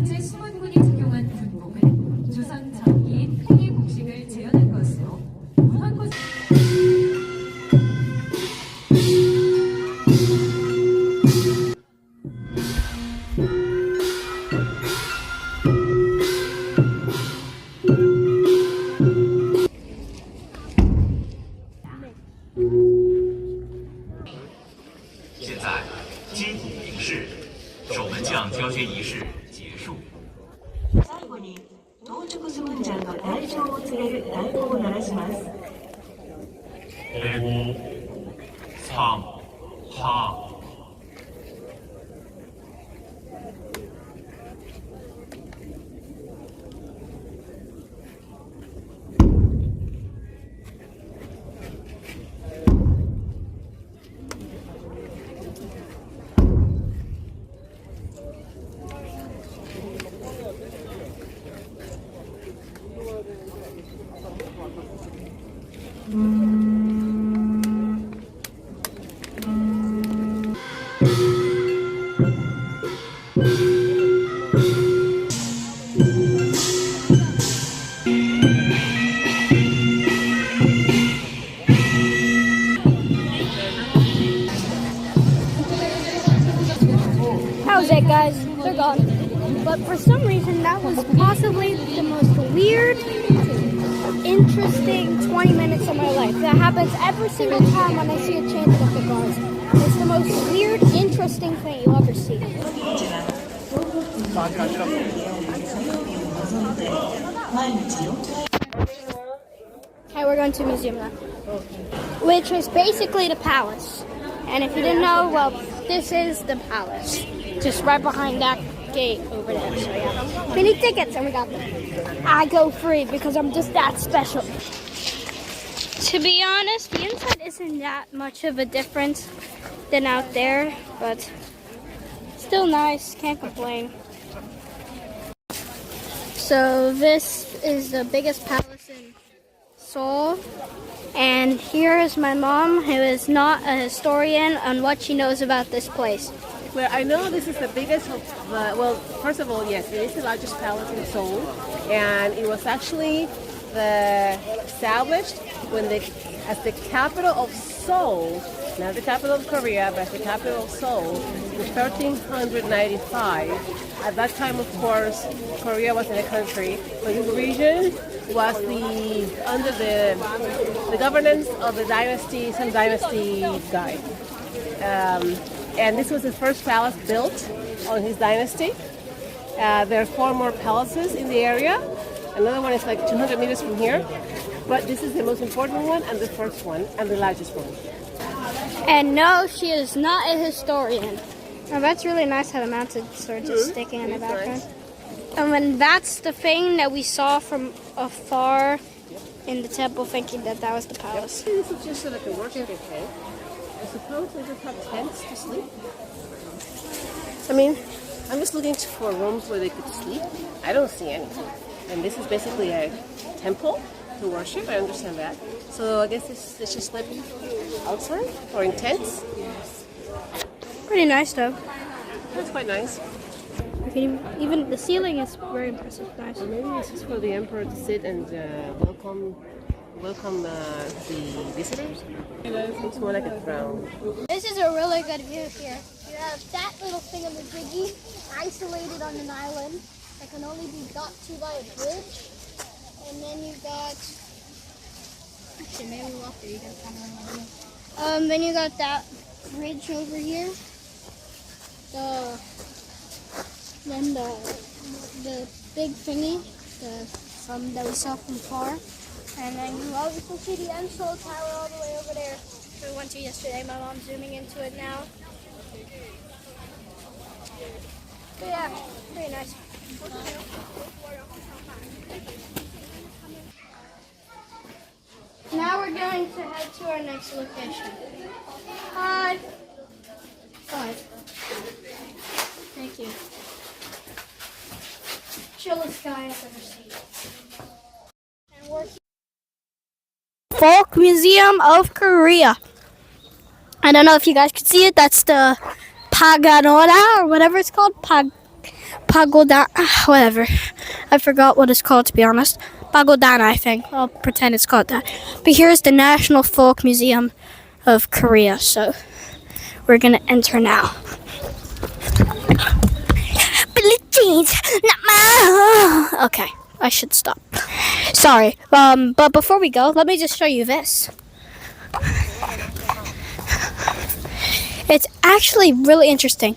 현재 수문군이 착용한 군복은 조선 전기인 팽이 곡식을 재현한 것으로 무한고现在接鼓鸣事，守门将交接仪式结束。最後に到着スムンジャンの来場を告げる太鼓を鳴らします。 대구 상하 How's it, guys? They're gone. But for some reason, that was possibly the most weird, interesting 20 minutes of my life. That happens every single time when I see a change of the guards. It's the most weird, interesting thing you'll ever see. Okay, we're going to a museum now. Which is basically the palace. And if you didn't know, well, this is the palace. Just right behind that gate over there. So yeah. We need tickets and we got them. I go free because I'm just that special. To be honest, the inside isn't that much of a difference than out there, but still nice, can't complain. So this is the biggest palace in Seoul. And here is my mom, who is not a historian, on what she knows about this place. Well, I know this is the biggest of the, well, first of all, yes, it is the largest palace in Seoul, and it was actually established when as the capital of Seoul, not the capital of Korea, but the capital of Seoul, in 1395. At that time, of course, Korea wasn't a country, but the region was under the governance of the dynasty, some dynasty guy. And this was the first palace built on his dynasty. There are 4 more palaces in the area. Another one is like 200 meters from here. But this is the most important one and the first one and the largest one. And no, she is not a historian. Oh, that's really nice how the mounted swords are sticking in the background. Nice. And when that's the thing that we saw from afar in the temple, thinking that that was the palace. This is just like a worship tent. I suppose they just have tents to sleep. I mean, I'm just looking for rooms where they could sleep. I don't see any. And this is basically a temple to worship. I understand that. So I guess they should sleep outside or in tents. Pretty nice though. That's quite nice. Even the ceiling is very impressive. Nice. Or maybe this is for the emperor to sit and welcome the visitors. It's more like a throne. This is a really good view here. You have that little thing on the diggy, isolated on an island, that can only be got to by a bridge. And then you got, actually maybe walk there, you got kind of then you got that bridge over here. Then the big thingy, that we saw from far. And then you also see the Enso Tower all the way over there. We went to yesterday. My mom's zooming into it now. But yeah, pretty nice. Now we're going to head to our next location. Hi. 5. Thank you. Chillest guy I've ever seen. And we're Folk Museum of Korea. I don't know if you guys can see it. That's the Pagoda or whatever it's called. Pagoda, whatever. I forgot what it's called, to be honest. Pagodana, I think. I'll pretend it's called that. But here's the National Folk Museum of Korea. So we're gonna enter now. Billie Jean's not my. Okay, I should stop. Sorry. But before we go, let me just show you this. It's actually really interesting.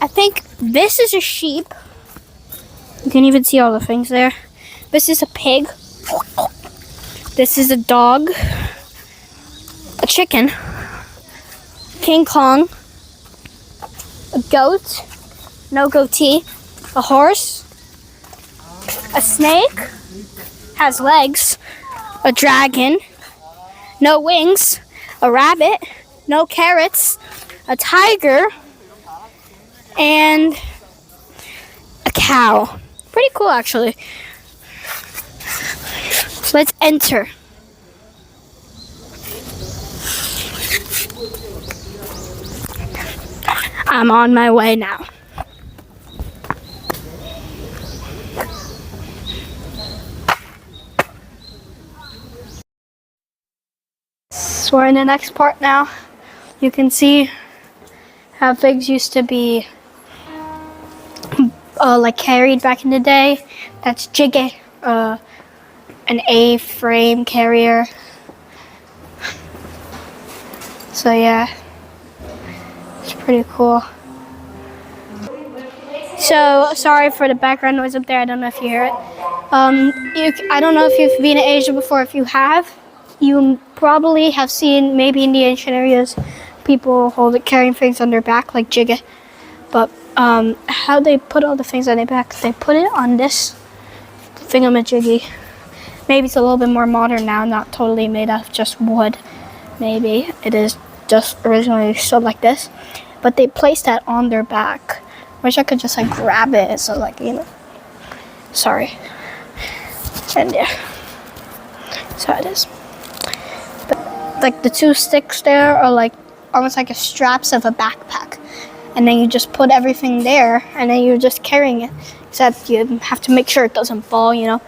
I think this is a sheep. You can even see all the things there. This is a pig. This is a dog. A chicken. King Kong. A goat. No goatee. A horse. A snake. Has legs. A dragon. No wings. A rabbit. No carrots. A tiger. And a cow. Pretty cool, actually. Let's enter. I'm on my way now. So we're in the next part now. You can see how things used to be like carried back in the day. That's jjigae, an A-frame carrier. So yeah, it's pretty cool. So sorry for the background noise up there. I don't know if you hear it. I don't know if you've been to Asia before. If you have, you probably have seen maybe in the ancient areas people carrying things on their back like jjigae. But how they put all the things on their back, they put it on this thingamajiggy. Maybe it's a little bit more modern now, not totally made out of just wood. Maybe it is just originally sewed like this. But they placed that on their back. Wish I could just like grab it, so like, you know. Sorry. And yeah. So it is. But like the two sticks there are like almost like a straps of a backpack. And then you just put everything there, and then you're just carrying it. Except you have to make sure it doesn't fall, you know.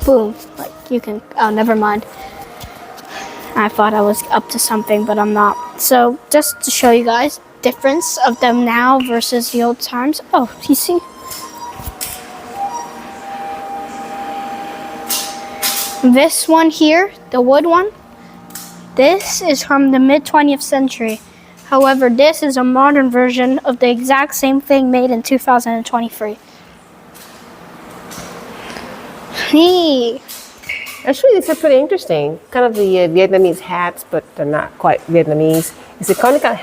Boom. Like you can, oh, never mind. I thought I was up to something, but I'm not. So just to show you guys difference of them now versus the old times. Oh, you see? This one here, the wood one, this is from the mid-20th century. However, this is a modern version of the exact same thing made in 2023. Hey. Actually, these are pretty interesting. Kind of the Vietnamese hats, but they're not quite Vietnamese. It's a conical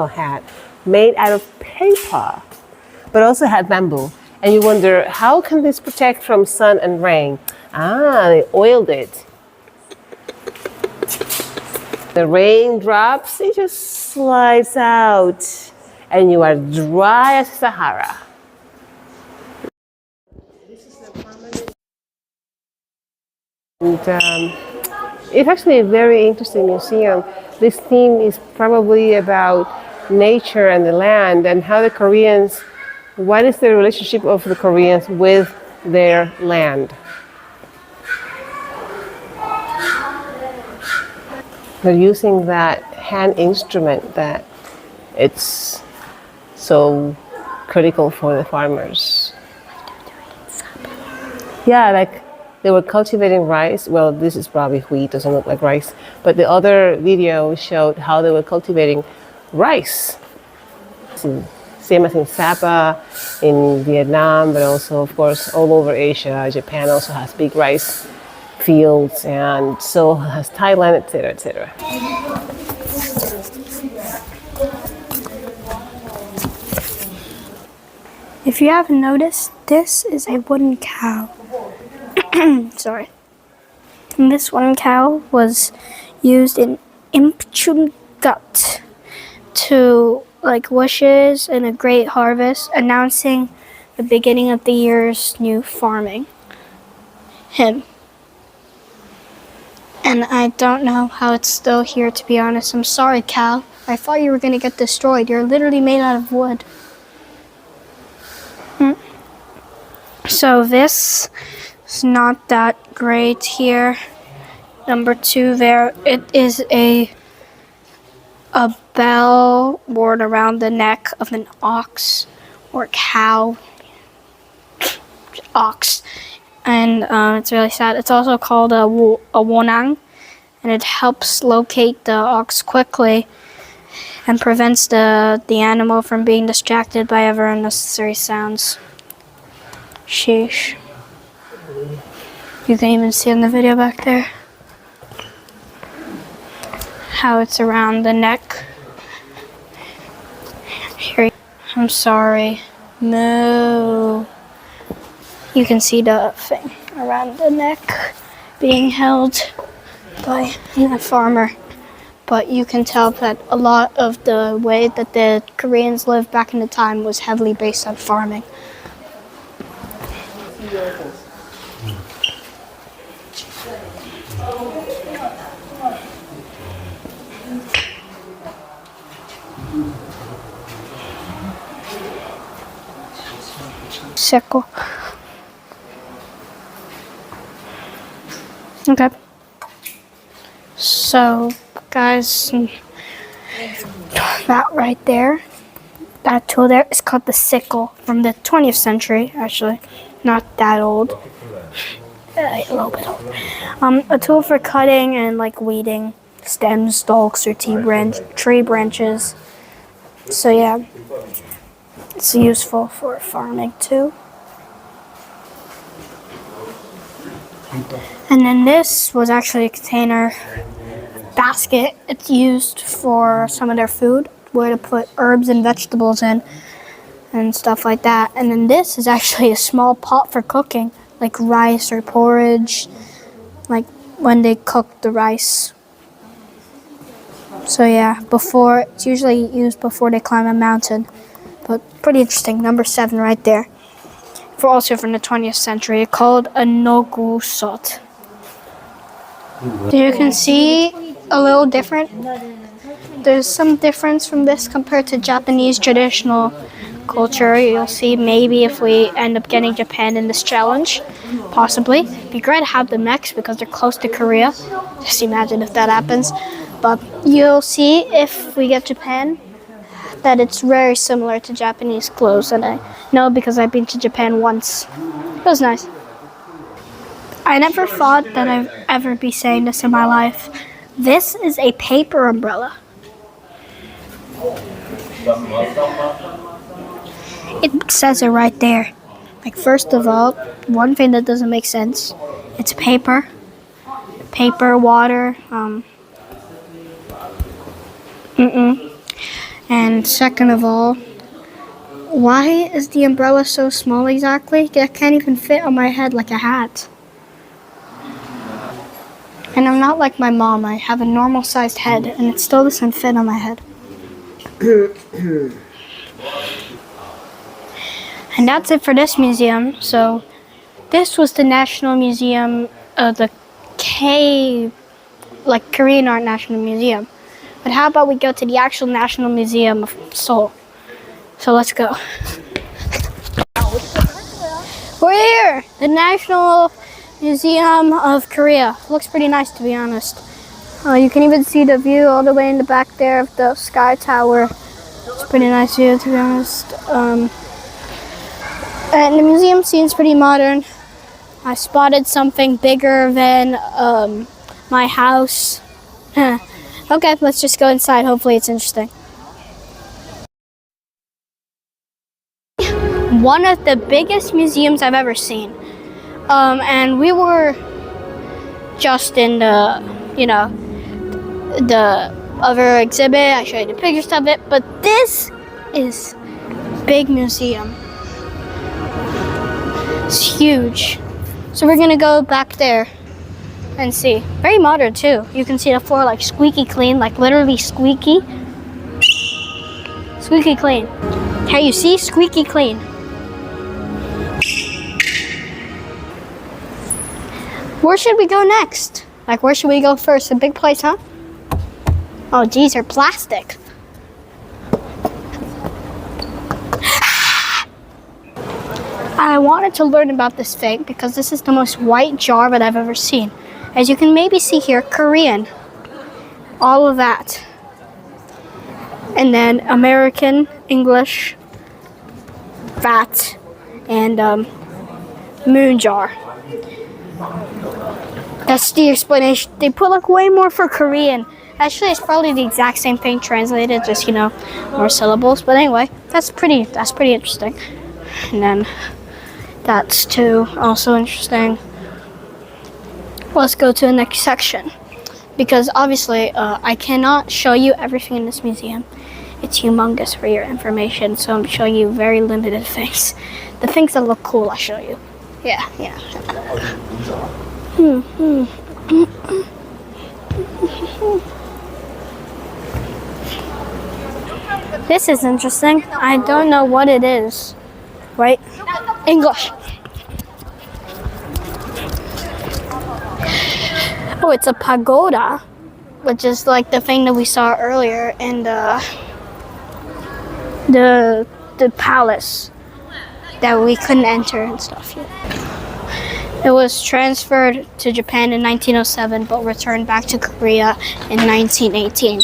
hat made out of paper, but also had bamboo. And you wonder, how can this protect from sun and rain? Ah, they oiled it. The rain drops, it just slides out, and you are dry as Sahara. And it's actually a very interesting museum. This theme is probably about nature and the land and how the Koreans, what is the relationship of the Koreans with their land. They're using that hand instrument that it's so critical for the farmers. Yeah, like they were cultivating rice. Well, this is probably wheat, doesn't look like rice. But the other video showed how they were cultivating rice. Same as in Sapa, in Vietnam, but also, of course, all over Asia. Japan also has big rice fields, and so has Thailand, etc., etc. If you haven't noticed, this is a wooden cow. Sorry. And this wooden cow was used in Impchumgut to like wishes and a great harvest, announcing the beginning of the year's new farming. Him. And I don't know how it's still here, to be honest. I'm sorry, cow. I thought you were gonna get destroyed. You're literally made out of wood. So this is not that great here. Number 2 there, it is a bell worn around the neck of an ox or cow. Ox. And it's really sad. It's also called a wonang, and it helps locate the ox quickly and prevents the animal from being distracted by ever unnecessary sounds. Sheesh. You can even see in the video back there how it's around the neck. Here, I'm sorry. No. You can see the thing around the neck being held by a farmer. But you can tell that a lot of the way that the Koreans lived back in the time was heavily based on farming. Sickle. Okay. So, guys, that right there, that tool there is called the sickle, from the 20th century, actually. Not that old. A little bit old. A tool for cutting and like weeding stems, stalks, or tree branches. So yeah, it's useful for farming too. And then this was actually a container basket. It's used for some of their food, where to put herbs and vegetables in and stuff like that. And then this is actually a small pot for cooking, like rice or porridge, like when they cook the rice. So yeah, it's usually used before they climb a mountain. But pretty interesting. Number 7 right there. Also from the 20th century, called a nogusot. So you can see a little different. There's some difference from this compared to Japanese traditional culture. You'll see maybe if we end up getting Japan in this challenge, possibly. It'd be great to have them next because they're close to Korea. Just imagine if that happens. But you'll see if we get Japan that it's very similar to Japanese clothes, and I know because I've been to Japan once. It was nice. I never thought that I'd ever be saying this in my life. This is a paper umbrella. It says it right there. Like, first of all, one thing that doesn't make sense, it's paper, water, And second of all, why is the umbrella so small exactly? It can't even fit on my head like a hat. And I'm not like my mom. I have a normal sized head and it still doesn't fit on my head. And that's it for this museum. So this was the National Museum of the Korean Art National Museum. But how about we go to the actual National Museum of Seoul? So let's go. We're here! The National Museum of Korea. Looks pretty nice, to be honest. You can even see the view all the way in the back there of the Sky Tower. It's a pretty nice view, to be honest. And the museum seems pretty modern. I spotted something bigger than my house. Okay, let's just go inside. Hopefully it's interesting. One of the biggest museums I've ever seen. And we were just in the, the other exhibit. I showed you the pictures of it, but this is big museum. It's huge. So we're gonna go back there and see. Very modern too. You can see the floor like squeaky clean, like literally squeaky. Squeaky clean. Hey, you see? Squeaky clean. Where should we go next? Like, where should we go first? A big place, huh? Oh, geez, they're plastic. I wanted to learn about this thing because this is the most white jar that I've ever seen. As you can maybe see here, Korean. All of that. And then American, English, that, and moon jar. That's the explanation. They put like way more for Korean. Actually, it's probably the exact same thing translated, just more syllables. But anyway, that's pretty interesting. And then that's too also interesting. Let's go to the next section because obviously I cannot show you everything in this museum. It's humongous for your information, so I'm showing you very limited things. The things that look cool, I'll show you. Yeah. This is interesting. I don't know what it is. Right? English. Oh, it's a pagoda, which is like the thing that we saw earlier in the palace that we couldn't enter and stuff yet. It was transferred to Japan in 1907, but returned back to Korea in 1918.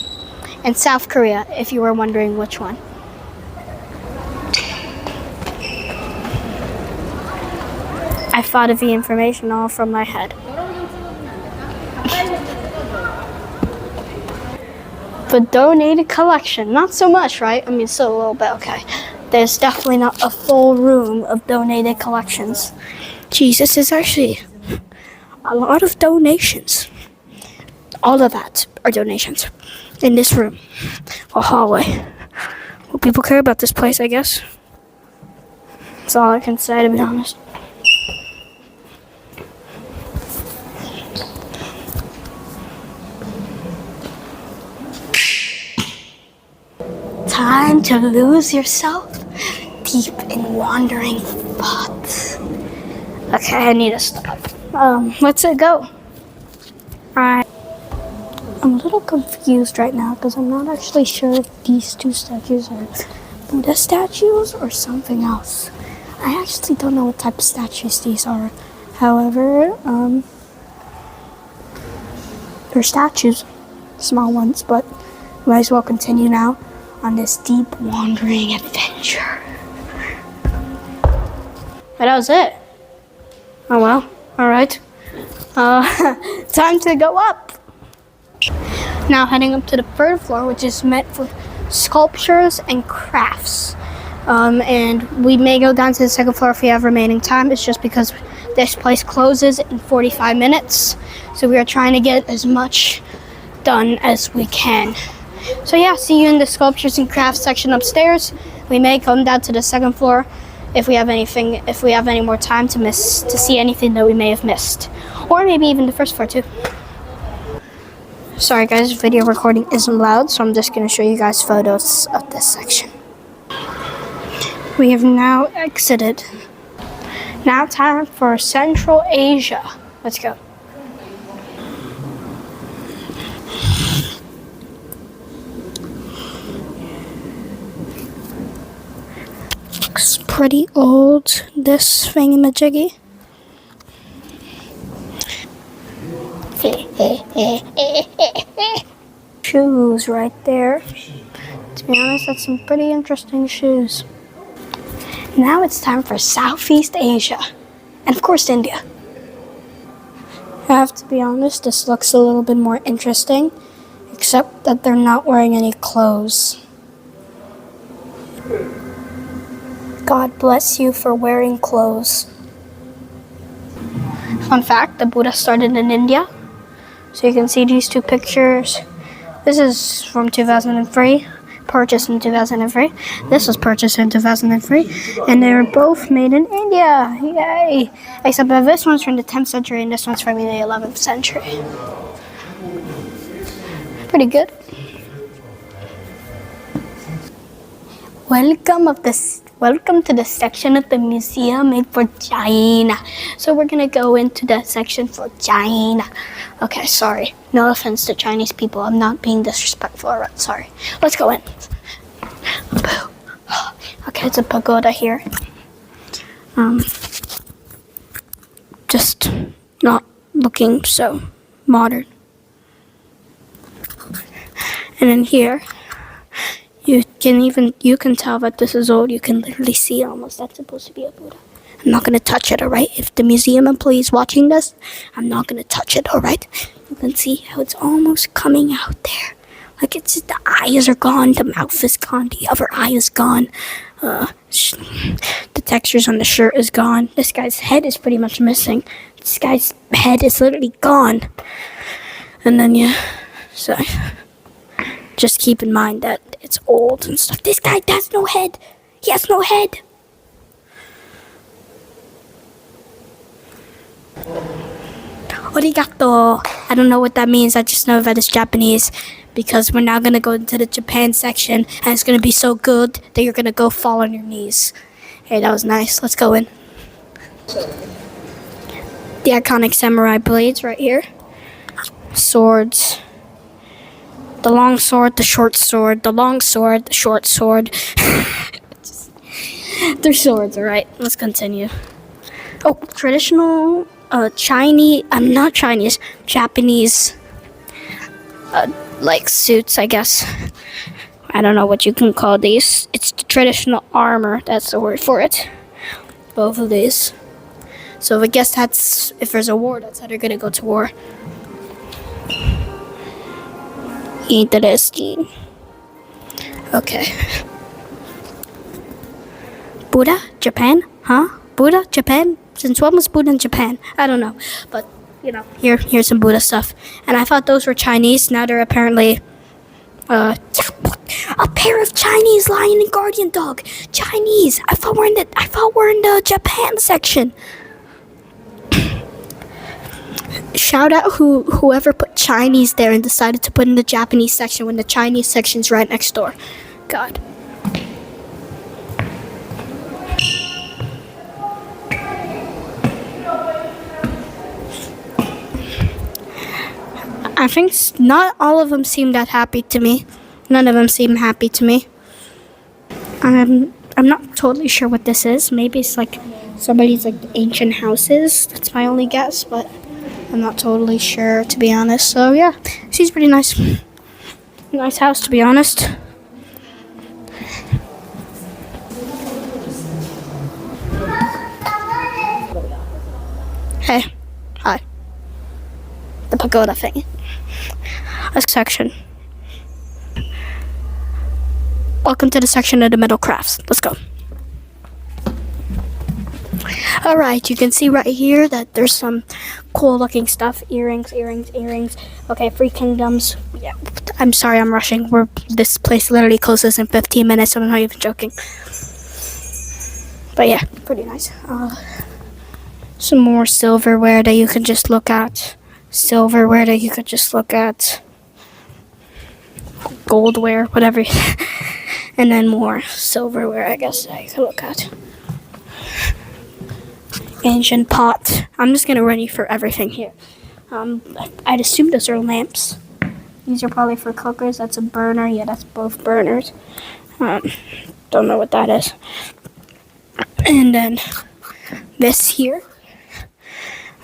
And South Korea, if you were wondering which one. I thought of the information all from my head. The donated collection, not so much, right? I mean, still a little bit, okay. There's definitely not a full room of donated collections. Geez, this is actually a lot of donations. All of that are donations in this room, a hallway. Well, people care about this place, I guess. That's all I can say, to be honest. Time to lose yourself deep in wandering thoughts. Okay, I need to stop. Let's go. I'm a little confused right now because I'm not actually sure if these two statues are Buddha statues or something else. I actually don't know what type of statues these are. However, they're statues, small ones, but might as well continue now on this deep wandering adventure. But that was it. Oh well, alright. Time to go up. Now heading up to the third floor, which is meant for sculptures and crafts. And we may go down to the second floor if we have remaining time. It's just because this place closes in 45 minutes. So we are trying to get as much done as we can. So yeah, see you in the sculptures and crafts section upstairs. We may come down to the second floor if we have any more time to see anything that we may have missed. Or maybe even the first floor too. Sorry guys, video recording isn't loud, so I'm just gonna show you guys photos of this section. We have now exited. Now time for Central Asia. Let's go. Looks pretty old, this thingamajiggy. Shoes right there. To be honest, that's some pretty interesting shoes. Now it's time for Southeast Asia. And of course India. I have to be honest, this looks a little bit more interesting, except that they're not wearing any clothes. God bless you for wearing clothes. Fun fact, the Buddha started in India. So you can see these two pictures. This is from 2003, purchased in 2003. This was purchased in 2003. And they were both made in India. Yay! Except that this one's from the 10th century and this one's from the 11th century. Pretty good. Welcome to the section of the museum made for China. So we're gonna go into the section for China. Okay, sorry. No offense to Chinese people. I'm not being disrespectful. Alright, sorry. Let's go in. Okay, it's a pagoda here. Just not looking so modern. And in here, you can tell that this is old. You can literally see almost that's supposed to be a Buddha. I'm not gonna touch it, alright? If the museum employee's watching this, I'm not gonna touch it, alright? You can see how it's almost coming out there. Like it's the eyes are gone, the mouth is gone, the other eye is gone. The textures on the shirt is gone. This guy's head is pretty much missing. This guy's head is literally gone. And then so just keep in mind that it's old and stuff. This guy has no head. He has no head. Arigato. I don't know what that means. I just know that it's Japanese because we're now going to go into the Japan section and it's going to be so good that you're going to go fall on your knees. Hey, that was nice. Let's go in. The iconic samurai blades right here. Swords. The long sword, the short sword, the long sword, the short sword. They're swords, alright. Let's continue. Oh, traditional Japanese, like suits, I guess. I don't know what you can call these. It's the traditional armor, that's the word for it. Both of these. So I guess that's, if there's a war, that's how they're gonna go to war. Interesting. Okay. Buddha? Japan? Huh? Buddha? Japan? Since when was Buddha in Japan? I don't know. But, here's some Buddha stuff. And I thought those were Chinese. Now they're apparently, a pair of Chinese lion and guardian dog. Chinese. I thought we're in the Japan section. Shout out whoever put Chinese there and decided to put in the Japanese section when the Chinese section's right next door. God. I think not all of them seem that happy to me. None of them seem happy to me. I'm not totally sure what this is. Maybe it's like somebody's like ancient houses. That's my only guess, but I'm not totally sure, to be honest. So yeah, she's pretty nice. Nice house, to be honest. Hey, hi. The pagoda thing. This section. Welcome to the section of the metal crafts. Let's go. Alright, you can see right here that there's some cool looking stuff. Earrings. Okay, 3 kingdoms. Yeah, I'm sorry I'm rushing. This place literally closes in 15 minutes, so I'm not even joking. But yeah, pretty nice. Some more silverware that you can just look at. Goldware, whatever. And then more silverware, I guess, that you can look at. Ancient pot. I'm just gonna run you for everything here. I'd assume those are lamps. These are probably for cookers. That's a burner. Yeah, that's both burners. Don't know what that is. And then this here,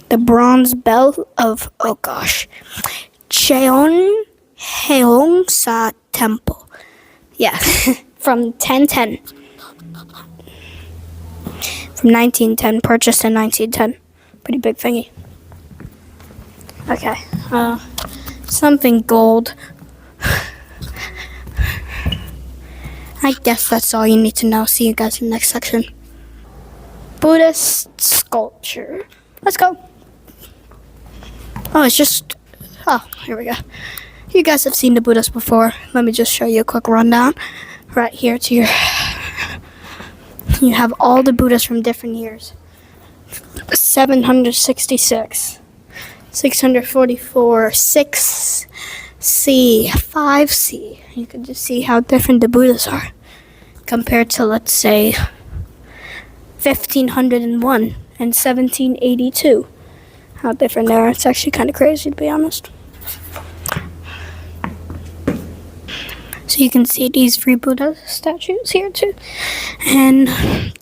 the bronze bell of Cheongsa Temple. Yeah, from 1010. From 1910, purchased in 1910. Pretty big thingy. Okay. Something gold. I guess that's all you need to know. See you guys in the next section. Buddhist sculpture. Let's go. Oh, it's just... Oh, here we go. You guys have seen the Buddhas before. Let me just show you a quick rundown. Right here to your... You have all the Buddhas from different years. 766. 644. 6C. 5C. You can just see how different the Buddhas are. Compared to, let's say, 1501 and 1782. How different they are. It's actually kind of crazy, to be honest. So you can see these three Buddha statues here too. And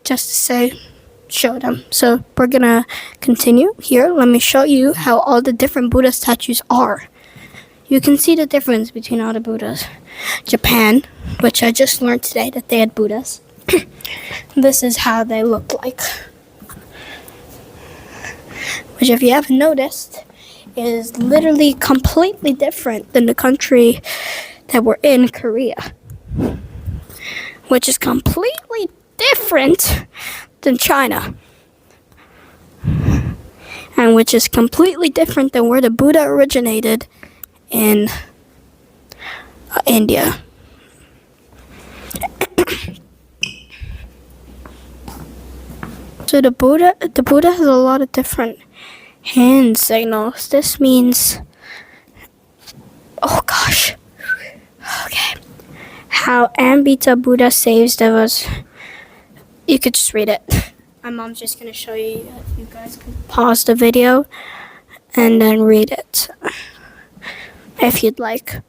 just to say, show them. So we're gonna continue here. Let me show you how all the different Buddha statues are. You can see the difference between all the Buddhas. Japan, which I just learned today that they had Buddhas. This is how they look like. Which, if you haven't noticed, is literally completely different than the country that we're in, Korea. Which is completely different than China. And which is completely different than where the Buddha originated in India. So the Buddha has a lot of different hand signals. This means, oh gosh, okay, how Ambita Buddha saves us. You could just read it. My mom's just gonna show you. You guys can pause the video and then read it. If you'd like,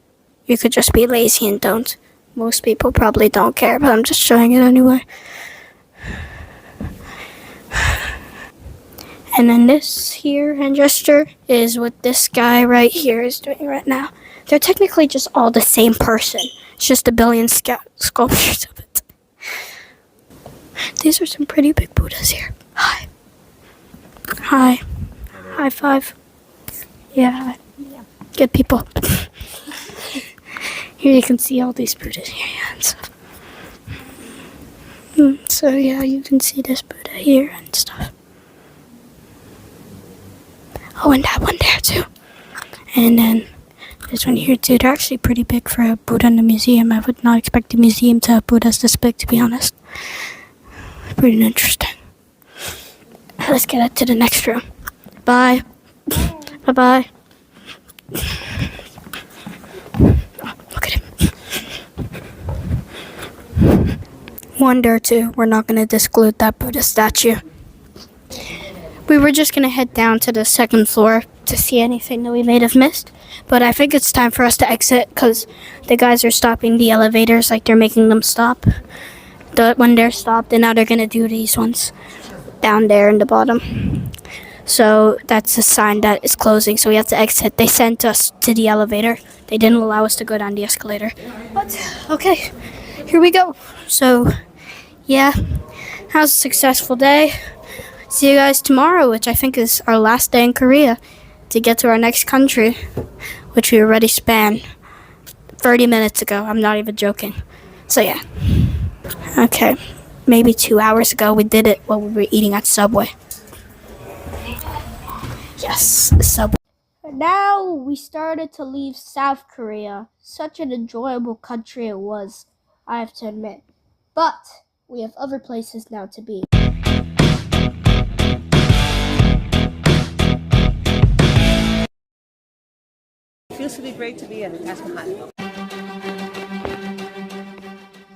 you could just be lazy and don't. Most people probably don't care, but I'm just showing it anyway. And then this here hand gesture is what this guy right here is doing right now. They're technically just all the same person. It's just a billion sculptures of it. These are some pretty big Buddhas here. Hi. Hi. High five. Yeah. Good people. Here you can see all these Buddhas here and stuff. So yeah, you can see this Buddha here and stuff. Oh, and that one there too. And then this one here too. They're actually pretty big for a Buddha in a museum. I would not expect a museum to have Buddhas this big, to be honest. Pretty interesting. Let's get up to the next room. Bye. Bye-bye. Oh, look at him. Wonder too. We're not going to disclude that Buddha statue. We were just going to head down to the second floor to see anything that we may have missed. But I think it's time for us to exit because the guys are stopping the elevators, like they're making them stop. When they're stopped, and now they're going to do these ones down there in the bottom. So that's a sign that it's closing, so we have to exit. They sent us to the elevator. They didn't allow us to go down the escalator. But, okay, here we go. So, yeah, how's a successful day? See you guys tomorrow, which I think is our last day in Korea, to get to our next country, which we already spanned 30 minutes ago. I'm not even joking. So, yeah. Okay, maybe 2 hours ago we did it while we were eating at Subway. Yes, Subway. Now we started to leave South Korea. Such an enjoyable country it was, I have to admit. But we have other places now to be. It feels really great to be at the Taj Mahal.